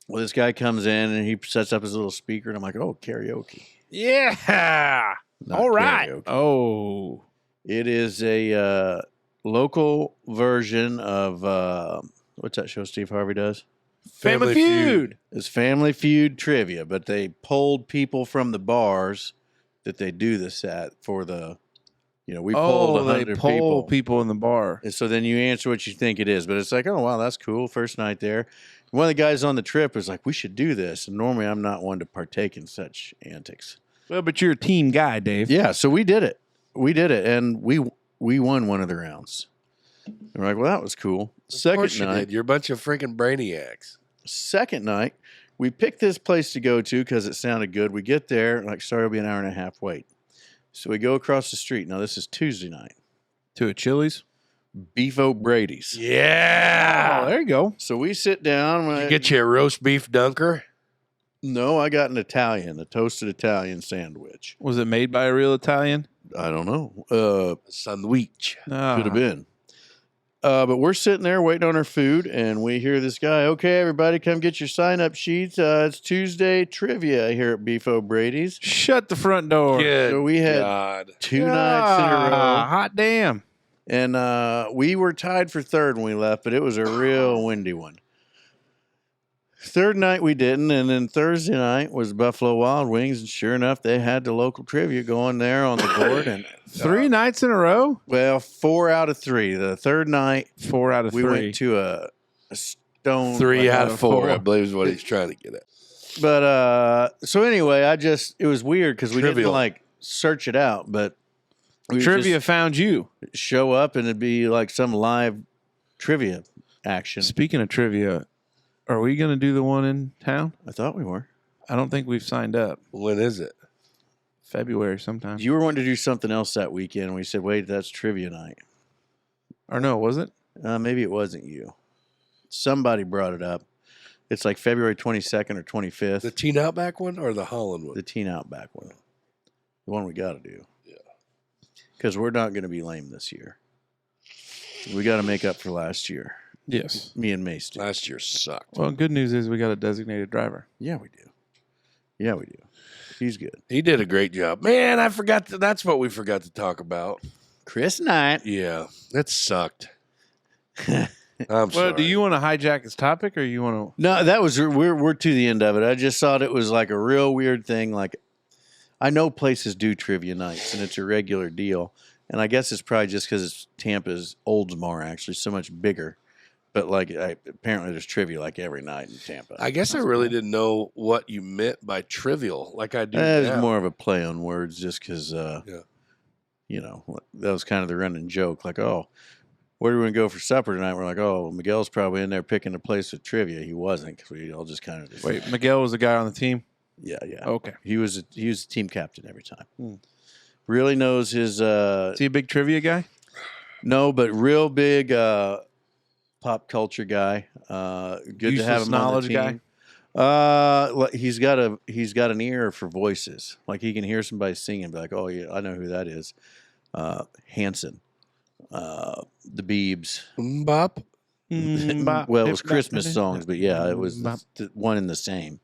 Well, this guy comes in and he sets up his little speaker, and I'm like, "Oh, karaoke." Yeah. Not All right. karaoke. Oh. It is a local version of what's that show Steve Harvey does? Family Feud. It's Family Feud trivia, but they pulled people from the bars that they do this at for the, we pulled They 100 poll people in the bar. And so then you answer what you think it is. But it's like, oh, wow, that's cool. First night there. One of the guys on the trip was like, we should do this. And normally I'm not one to partake in such antics. Well, but you're a team guy, Dave. Yeah, so we did it. And we won one of the rounds. And we're like, well, that was cool. Of course you did. You're a bunch of freaking brainiacs. Second night, we picked this place to go to because it sounded good. We get there, like, sorry, it'll be an hour and a half wait. So we go across the street. Now, this is Tuesday night. To a Chili's. Beef O'Brady's. Yeah. Oh, there you go. So we sit down. Did you get you a roast beef dunker? No, I got an Italian, a toasted Italian sandwich. Was it made by a real Italian? I don't know. Sandwich. Ah. Could have been. But we're sitting there waiting on our food, and we hear this guy, okay, everybody, come get your sign-up sheets. It's Tuesday trivia here at Beef O'Brady's. Shut the front door. Good So we had God. 2 nights in a row. Hot damn. And we were tied for third when we left, but it was a real windy one. Third night we didn't, and then Thursday night was Buffalo Wild Wings, and sure enough, they had the local trivia going there on the board. And 3 nights in a row? well, 4 out of 3. The third night 4 out of 3. we went to a stone. 3 out of 4, I four. believe is what he's trying to get at. But so anyway, it was weird because we didn't Trivial. like search it out, but we would Trivia found you. just show up and it'd be like some live trivia action. Speaking of trivia, are we going to do the one in town? I thought we were. I don't think we've signed up. When is it? February sometime. You were wanting to do something else that weekend. And we said, wait, that's trivia night. Or no, was it? Maybe it wasn't you. Somebody brought it up. It's like February 22nd or 25th. The Teen Outback one or the Holland one? The Teen Outback one. The one we got to do. Yeah. Because we're not going to be lame this year. We got to make up for last year. Yes. Me and Mace do. Last year sucked. Well, good news is we got a designated driver. Yeah, we do. Yeah, we do. He's good. He did a great job. Man, I forgot. That's what we forgot to talk about. Chris Knight. Yeah, that sucked. I'm Well, sorry. do you want to hijack his topic or you want to? No, that was we're to the end of it. I just thought it was like a real weird thing. Like, I know places do trivia nights, and it's a regular deal. And I guess it's probably just because Tampa's Oldsmar actually so much bigger. But like, apparently there's trivia like every night in Tampa. I guess I really didn't know what you meant by trivial, like I do It was now. more of a play on words, just because, you know, that was kind of the running joke. Like, oh, where do we go for supper tonight? We're like, oh, Miguel's probably in there picking a place with trivia. He wasn't, because we all just kind of Wait, Miguel was the guy on the team? yeah. Okay. He was a team captain every time. Really knows his. Is he a big trivia guy? No, but real big pop culture guy. Good to Useless have him on the knowledge team. He's got an ear for voices. Like he can hear somebody singing, and be like, "Oh yeah, I know who that is." Hanson, the Beebs. Bop. Well, it was Christmas songs, but yeah, it was one and the same.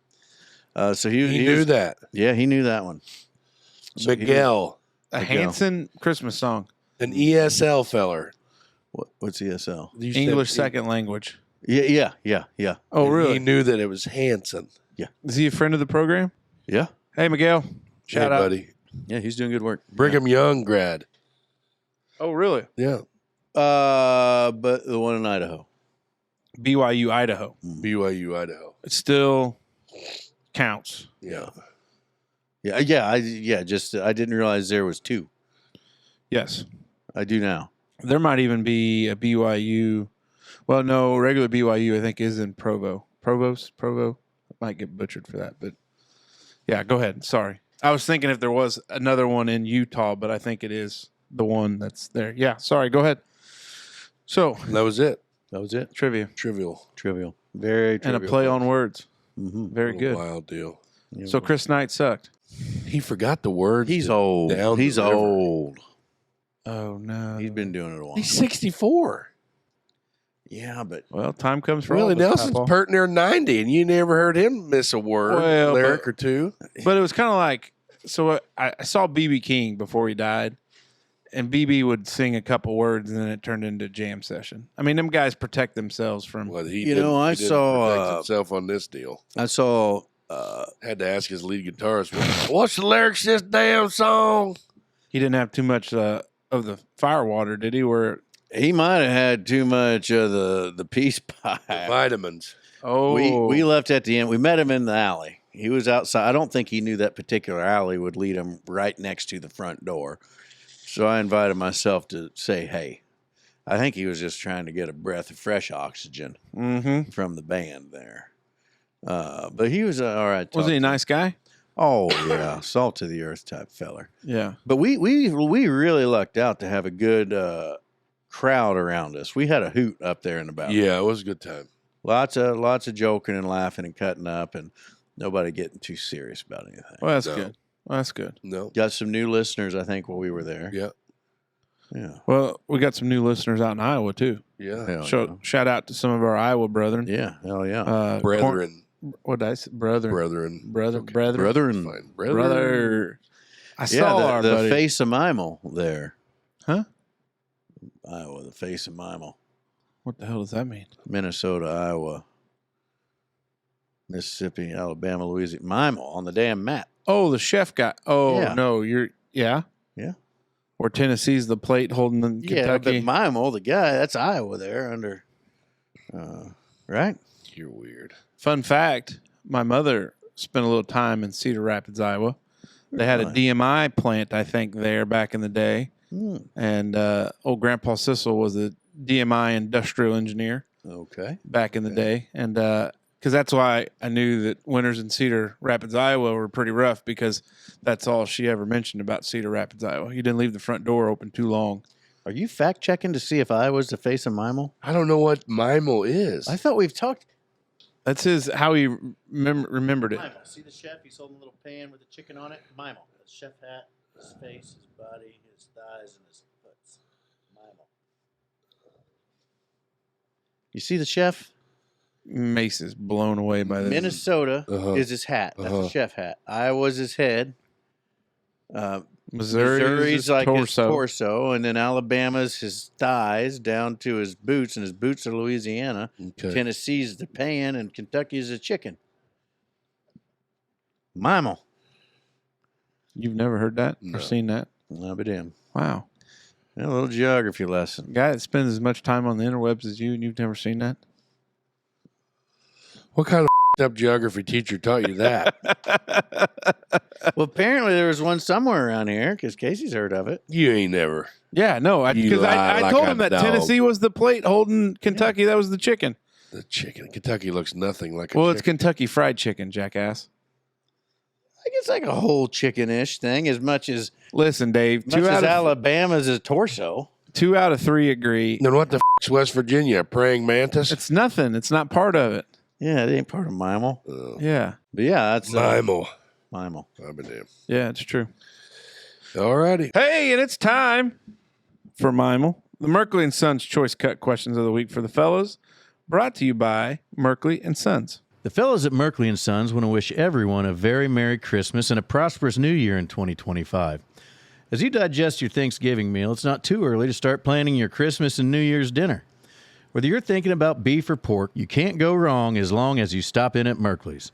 So he knew that. Yeah, he knew that one. So Miguel, A Hanson Christmas song. an ESL feller. What's ESL? You English said second language. Yeah. Oh, and really? He knew that it was Hanson. Is he a friend of the program? Yeah. Hey, Miguel. Shout Hey, out. buddy. Yeah, he's doing good work. Brigham Young grad. Oh, really? Yeah. But the one in Idaho. BYU, Idaho. BYU, Idaho. It still counts. Yeah. Just I didn't realize there was two. Yes. I do now. There might even be a BYU. Well, no, regular BYU, I think, is in Provo. Provo. I might get butchered for that. But, yeah, go ahead. Sorry. I was thinking if there was another one in Utah, but I think it is the one that's there. Yeah, sorry. Go ahead. So, And that was it. That was it. trivia. Trivial. Trivial. Very trivial. And a play on words. Mm-hmm. Very good. Wild deal. So, Chris Knight sucked. He forgot the words. He's old. Down He's the river. old. Oh, no. He's been doing it a while. He's 64. Yeah, but Well, time comes for Willie all of us, Nelson's Papa. pert near 90, and you never heard him miss a word, Well, lyric but- or two. But it was kind of like, so I saw B.B. King before he died, and B.B. would sing a couple words, and then it turned into a jam session. I mean, them guys protect themselves from. Well, he You know, I didn't saw, protect himself on this deal. I saw Had to ask his lead guitarist, "What's the lyrics to this damn song?" He didn't have too much of the firewater, did he? Where he might have had too much of the peace pie. The vitamins. We left at the end. We met him in the alley. He was outside. I don't think he knew that particular alley would lead him right next to the front door. So I invited myself to say, hey. I think he was just trying to get a breath of fresh oxygen from the band there. But he was all right. Was he a nice guy? Oh, yeah. Salt to the earth type feller. Yeah. But we really lucked out to have a good crowd around us. We had a hoot up there in the balcony. Yeah, it was a good time. Lots of joking and laughing and cutting up, and nobody getting too serious about anything. Well, that's No. good. Well, that's good. No. Got some new listeners, I think, while we were there. Yeah. Yeah. Well, we got some new listeners out in Iowa too. Yeah. Hell Shout out to some of our Iowa brethren. yeah. Hell yeah. Brethren. What did I say? Brethren. Brethren. Brethren. Okay. Brethren. Brethren. Fine. Brethren. Brother. I saw Yeah, our the buddy. face of Mimel there. Huh? Iowa, the face of Mimel. What the hell does that mean? Minnesota, Iowa, Mississippi, Alabama, Louisiana. Mimel on the damn map. Oh, the chef guy. Oh, Yeah. no. Yeah? Yeah. Or Tennessee's the plate holding the Yeah, but Kentucky. Mimel, the guy, that's Iowa there under, right? You're weird. Fun fact, my mother spent a little time in Cedar Rapids, Iowa. They had a Really? DMI plant, I think, there back in the day. Hmm. And old Grandpa Sissel was a DMI industrial engineer Okay. back in the day. And because that's why I knew that winters in Cedar Rapids, Iowa were pretty rough, because that's all she ever mentioned about Cedar Rapids, Iowa. You didn't leave the front door open too long. Are you fact checking to see if Iowa's the face of Mimel? I don't know what Mimel is. I thought we've talked. That's how he remembered it. Mimel. See the chef? He's holding a little pan with the chicken on it. Mimel. His chef hat, his face, his body, his thighs, and his foots. Mimel. You see the chef? Mace is blown away by this. Minnesota Uh-huh. is his hat. That's Uh-huh. a chef hat. Iowa's his head. Missouri's like torso. his torso, and then Alabama's his thighs down to his boots, and his boots are Louisiana. Okay. Tennessee's the pan, and Kentucky's the chicken. Mimel. You've never heard that No. or seen that? I'll be damned. Wow. A little geography lesson. A guy that spends as much time on the interwebs as you, and you've never seen that? What kind of up geography teacher taught you that? Well, apparently there was one somewhere around here because Casey's heard of it. You ain't never. Yeah, no, You because lie I like told a him that dog. Tennessee was the plate holding Kentucky. That was the chicken. The chicken. Kentucky looks nothing like a Well, it's chicken. Kentucky Fried Chicken, jackass. it's like a whole chicken-ish thing. As much as Listen, Dave. Alabama's a torso. 2 out of 3 agree. Then what the is West Virginia? A praying mantis? It's nothing. It's not part of it. Yeah, it ain't part of Mimel. Yeah. But yeah, that's Mimel. Mimel. I've been damn. Yeah, it's true. All righty. Hey, and it's time for Mimel, the Merkley and Sons Choice Cut Questions of the Week for the fellas, brought to you by Merkley and Sons. The fellas at Merkley & Sons want to wish everyone a very Merry Christmas and a prosperous New Year in 2025. As you digest your Thanksgiving meal, it's not too early to start planning your Christmas and New Year's dinner. Whether you're thinking about beef or pork, you can't go wrong as long as you stop in at Merkley's.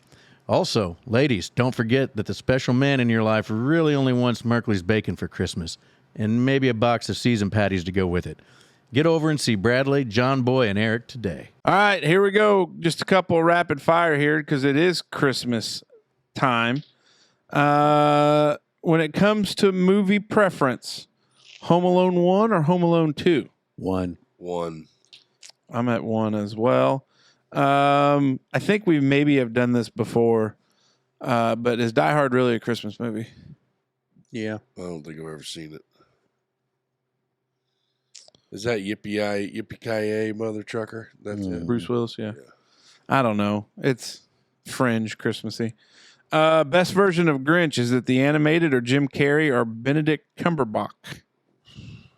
Also, ladies, don't forget that the special man in your life really only wants Merkley's bacon for Christmas, and maybe a box of seasoned patties to go with it. Get over and see Bradley, John Boy, and Eric today. All right, here we go. Just a couple of rapid fire here because it is Christmas time. When it comes to movie preference, Home Alone 1 or Home Alone 2? 1. I'm at 1 as well. I think we maybe have done this before, but is Die Hard really a Christmas movie? Yeah. I don't think I've ever seen it. Is that Yippee-Ki-Yay, Mother Trucker? That's it. Bruce Willis, yeah. I don't know. It's fringe Christmassy. Best version of Grinch, is it the animated or Jim Carrey or Benedict Cumberbatch?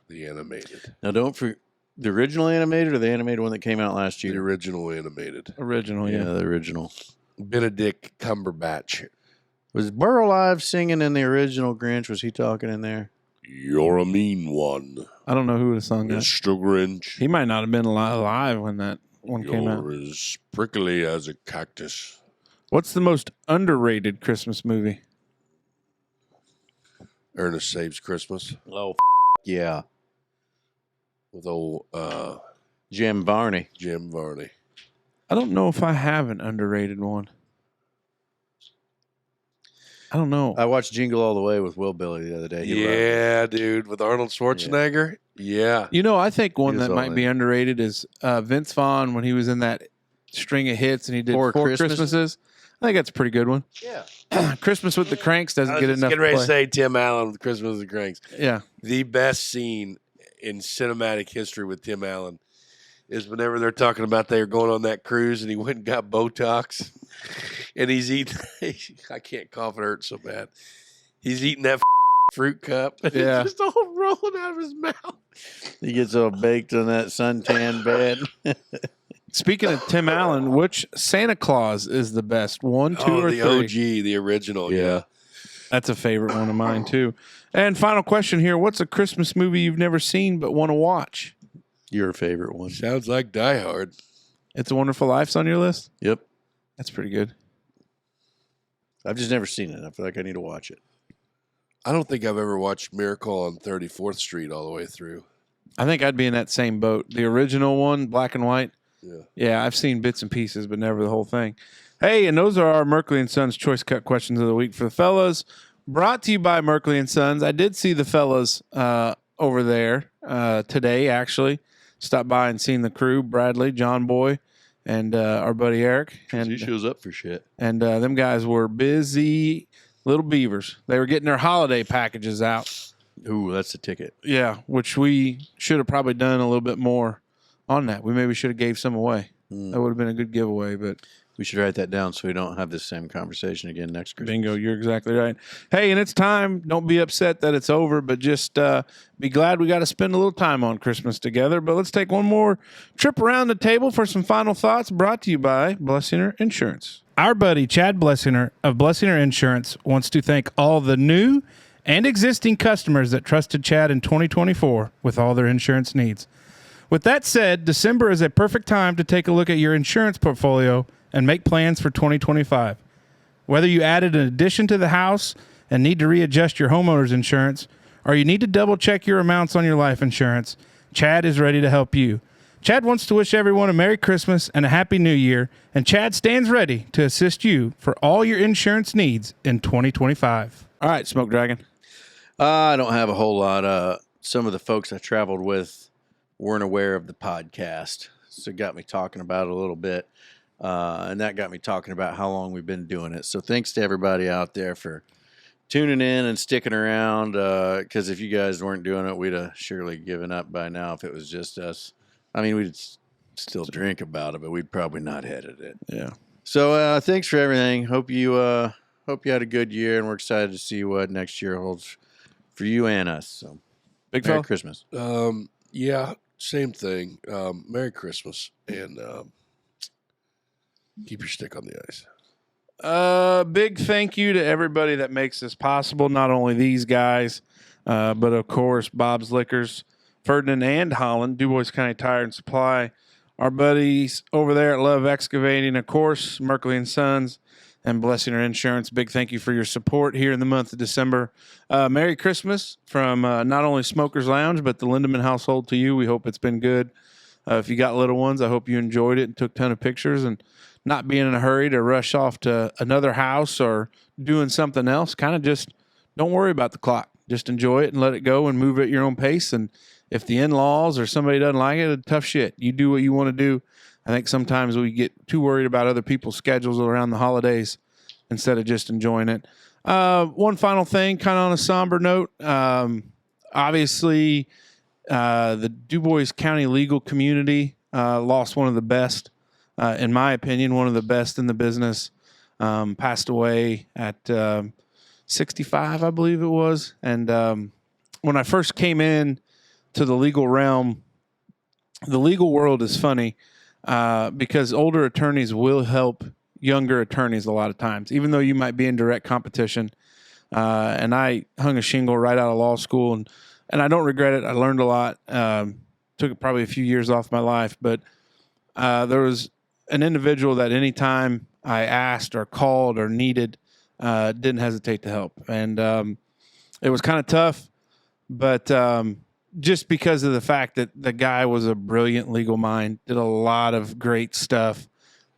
The animated. Now, don't forget the original animated or the animated one that came out last year? The original animated. Original, yeah. The original. Benedict Cumberbatch. Was Burl Ives singing in the original Grinch? Was he talking in there? You're a mean one, I don't know who would have sung that. Mr. Grinch. He might not have been alive when that one came out. You're as prickly as a cactus. What's the most underrated Christmas movie? Ernest Saves Christmas Oh, yeah. with old Jim Varney. Jim Varney. I don't know if I have an underrated one. I don't know. I watched Jingle All the Way with Will Billy the other day. He loved it. Yeah, dude, with Arnold Schwarzenegger. Yeah. You know, I think one He was that all might in. be underrated is Vince Vaughn when he was in that string of hits and he did Four Four Christmases. Christmases. I think that's a pretty good one. Yeah. Christmas with the Cranks doesn't I was get just enough getting ready to play. say Tim Allen with Christmas of the Cranks. Yeah. The best scene in cinematic history with Tim Allen is whenever they're talking about they were going on that cruise and he went and got Botox and he's eating. I can't cough, it hurts so bad. He's eating that fruit cup. And Yeah. It's just all rolling out of his mouth. He gets all baked on that suntan bed. Speaking of Tim Allen, which Santa Claus is the best? 1, 2, or the 3? OG, the original. Yeah. That's a favorite one of mine, too. And final question here. What's a Christmas movie you've never seen but want to watch? Your favorite one. Sounds like Die Hard. It's a Wonderful Life's on your list? Yep. That's pretty good. I've just never seen it. I feel like I need to watch it. I don't think I've ever watched Miracle on 34th Street all the way through. I think I'd be in that same boat. The original one, black and white. Yeah. Yeah, I've seen bits and pieces, but never the whole thing. Hey, and those are our Merkley and Sons Choice Cut Questions of the Week for the fellas. Brought to you by Merkley and Sons. I did see the fellas over there today, actually. Stopped by and seen the crew, Bradley, John Boy, and our buddy Eric. And He shows up for shit. And them guys were busy little beavers. They were getting their holiday packages out. Ooh, that's the ticket. Yeah, which we should have probably done a little bit more on that. We maybe should have gave some away. That would have been a good giveaway, but We should write that down so we don't have this same conversation again next Christmas. bingo, you're exactly right. Hey, and it's time. Don't be upset that it's over, but just be glad we got to spend a little time on Christmas together. But let's take one more trip around the table for some final thoughts, brought to you by Blessinger Insurance. Our buddy Chad Blessinger of Blessinger Insurance wants to thank all the new and existing customers that trusted Chad in 2024 with all their insurance needs. With that said, December is a perfect time to take a look at your insurance portfolio and make plans for 2025. Whether you added an addition to the house and need to readjust your homeowner's insurance, or you need to double check your amounts on your life insurance, Chad is ready to help you. Chad wants to wish everyone a Merry Christmas and a Happy New Year, and Chad stands ready to assist you for all your insurance needs in 2025. All right, Smoke Dragon. I don't have a whole lot. Some of the folks I traveled with weren't aware of the podcast, so it got me talking about it a little bit. And that got me talking about how long we've been doing it. So thanks to everybody out there for tuning in and sticking around. Because if you guys weren't doing it, we'd have surely given up by now if it was just us. I mean, we'd still drink about it, but we'd probably not headed it. Yeah. So thanks for everything. Hope you had a good year, and we're excited to see what next year holds for you and us. So Big Merry fella. Christmas. Yeah, same thing. Merry Christmas, and keep your stick on the ice. Big thank you to everybody that makes this possible. Not only these guys, but of course Bob's Liquors, Ferdinand and Holland, Dubois County Tire and Supply, our buddies over there at Love Excavating, of course, Merkley and Sons, and Blessing Our Insurance. Big thank you for your support here in the month of December. Merry Christmas from not only Smokers Lounge, but the Lindemann household to you. We hope it's been good. If you got little ones, I hope you enjoyed it and took a ton of pictures, and not being in a hurry to rush off to another house or doing something else. Kind of just don't worry about the clock. Just enjoy it and let it go and move at your own pace. And if the in-laws or somebody doesn't like it, it's tough shit. You do what you want to do. I think sometimes we get too worried about other people's schedules around the holidays instead of just enjoying it. One final thing, kind of on a somber note. Obviously, the Dubois County legal community lost one of the best, in my opinion, one of the best in the business. Passed away at 65, I believe it was. And when I first came in to the legal realm, the legal world is funny because older attorneys will help younger attorneys a lot of times, even though you might be in direct competition. And I hung a shingle right out of law school, and I don't regret it. I learned a lot. Took probably a few years off my life, but there was an individual that anytime I asked or called or needed, didn't hesitate to help. And it was kind of tough, but just because of the fact that the guy was a brilliant legal mind, did a lot of great stuff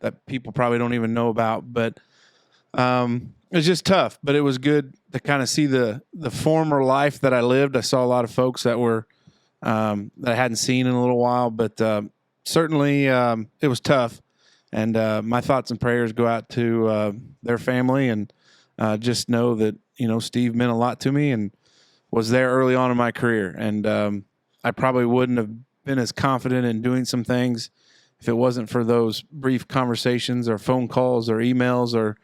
that people probably don't even know about. But it's just tough, but it was good to kind of see the former life that I lived. I saw a lot of folks that were that I hadn't seen in a little while, but certainly it was tough. And my thoughts and prayers go out to their family, and just know that, Steve meant a lot to me and was there early on in my career. And I probably wouldn't have been as confident in doing some things if it wasn't for those brief conversations or phone calls or emails or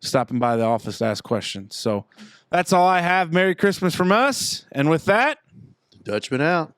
stopping by the office to ask questions. So that's all I have. Merry Christmas from us. And with that, Dutchman out.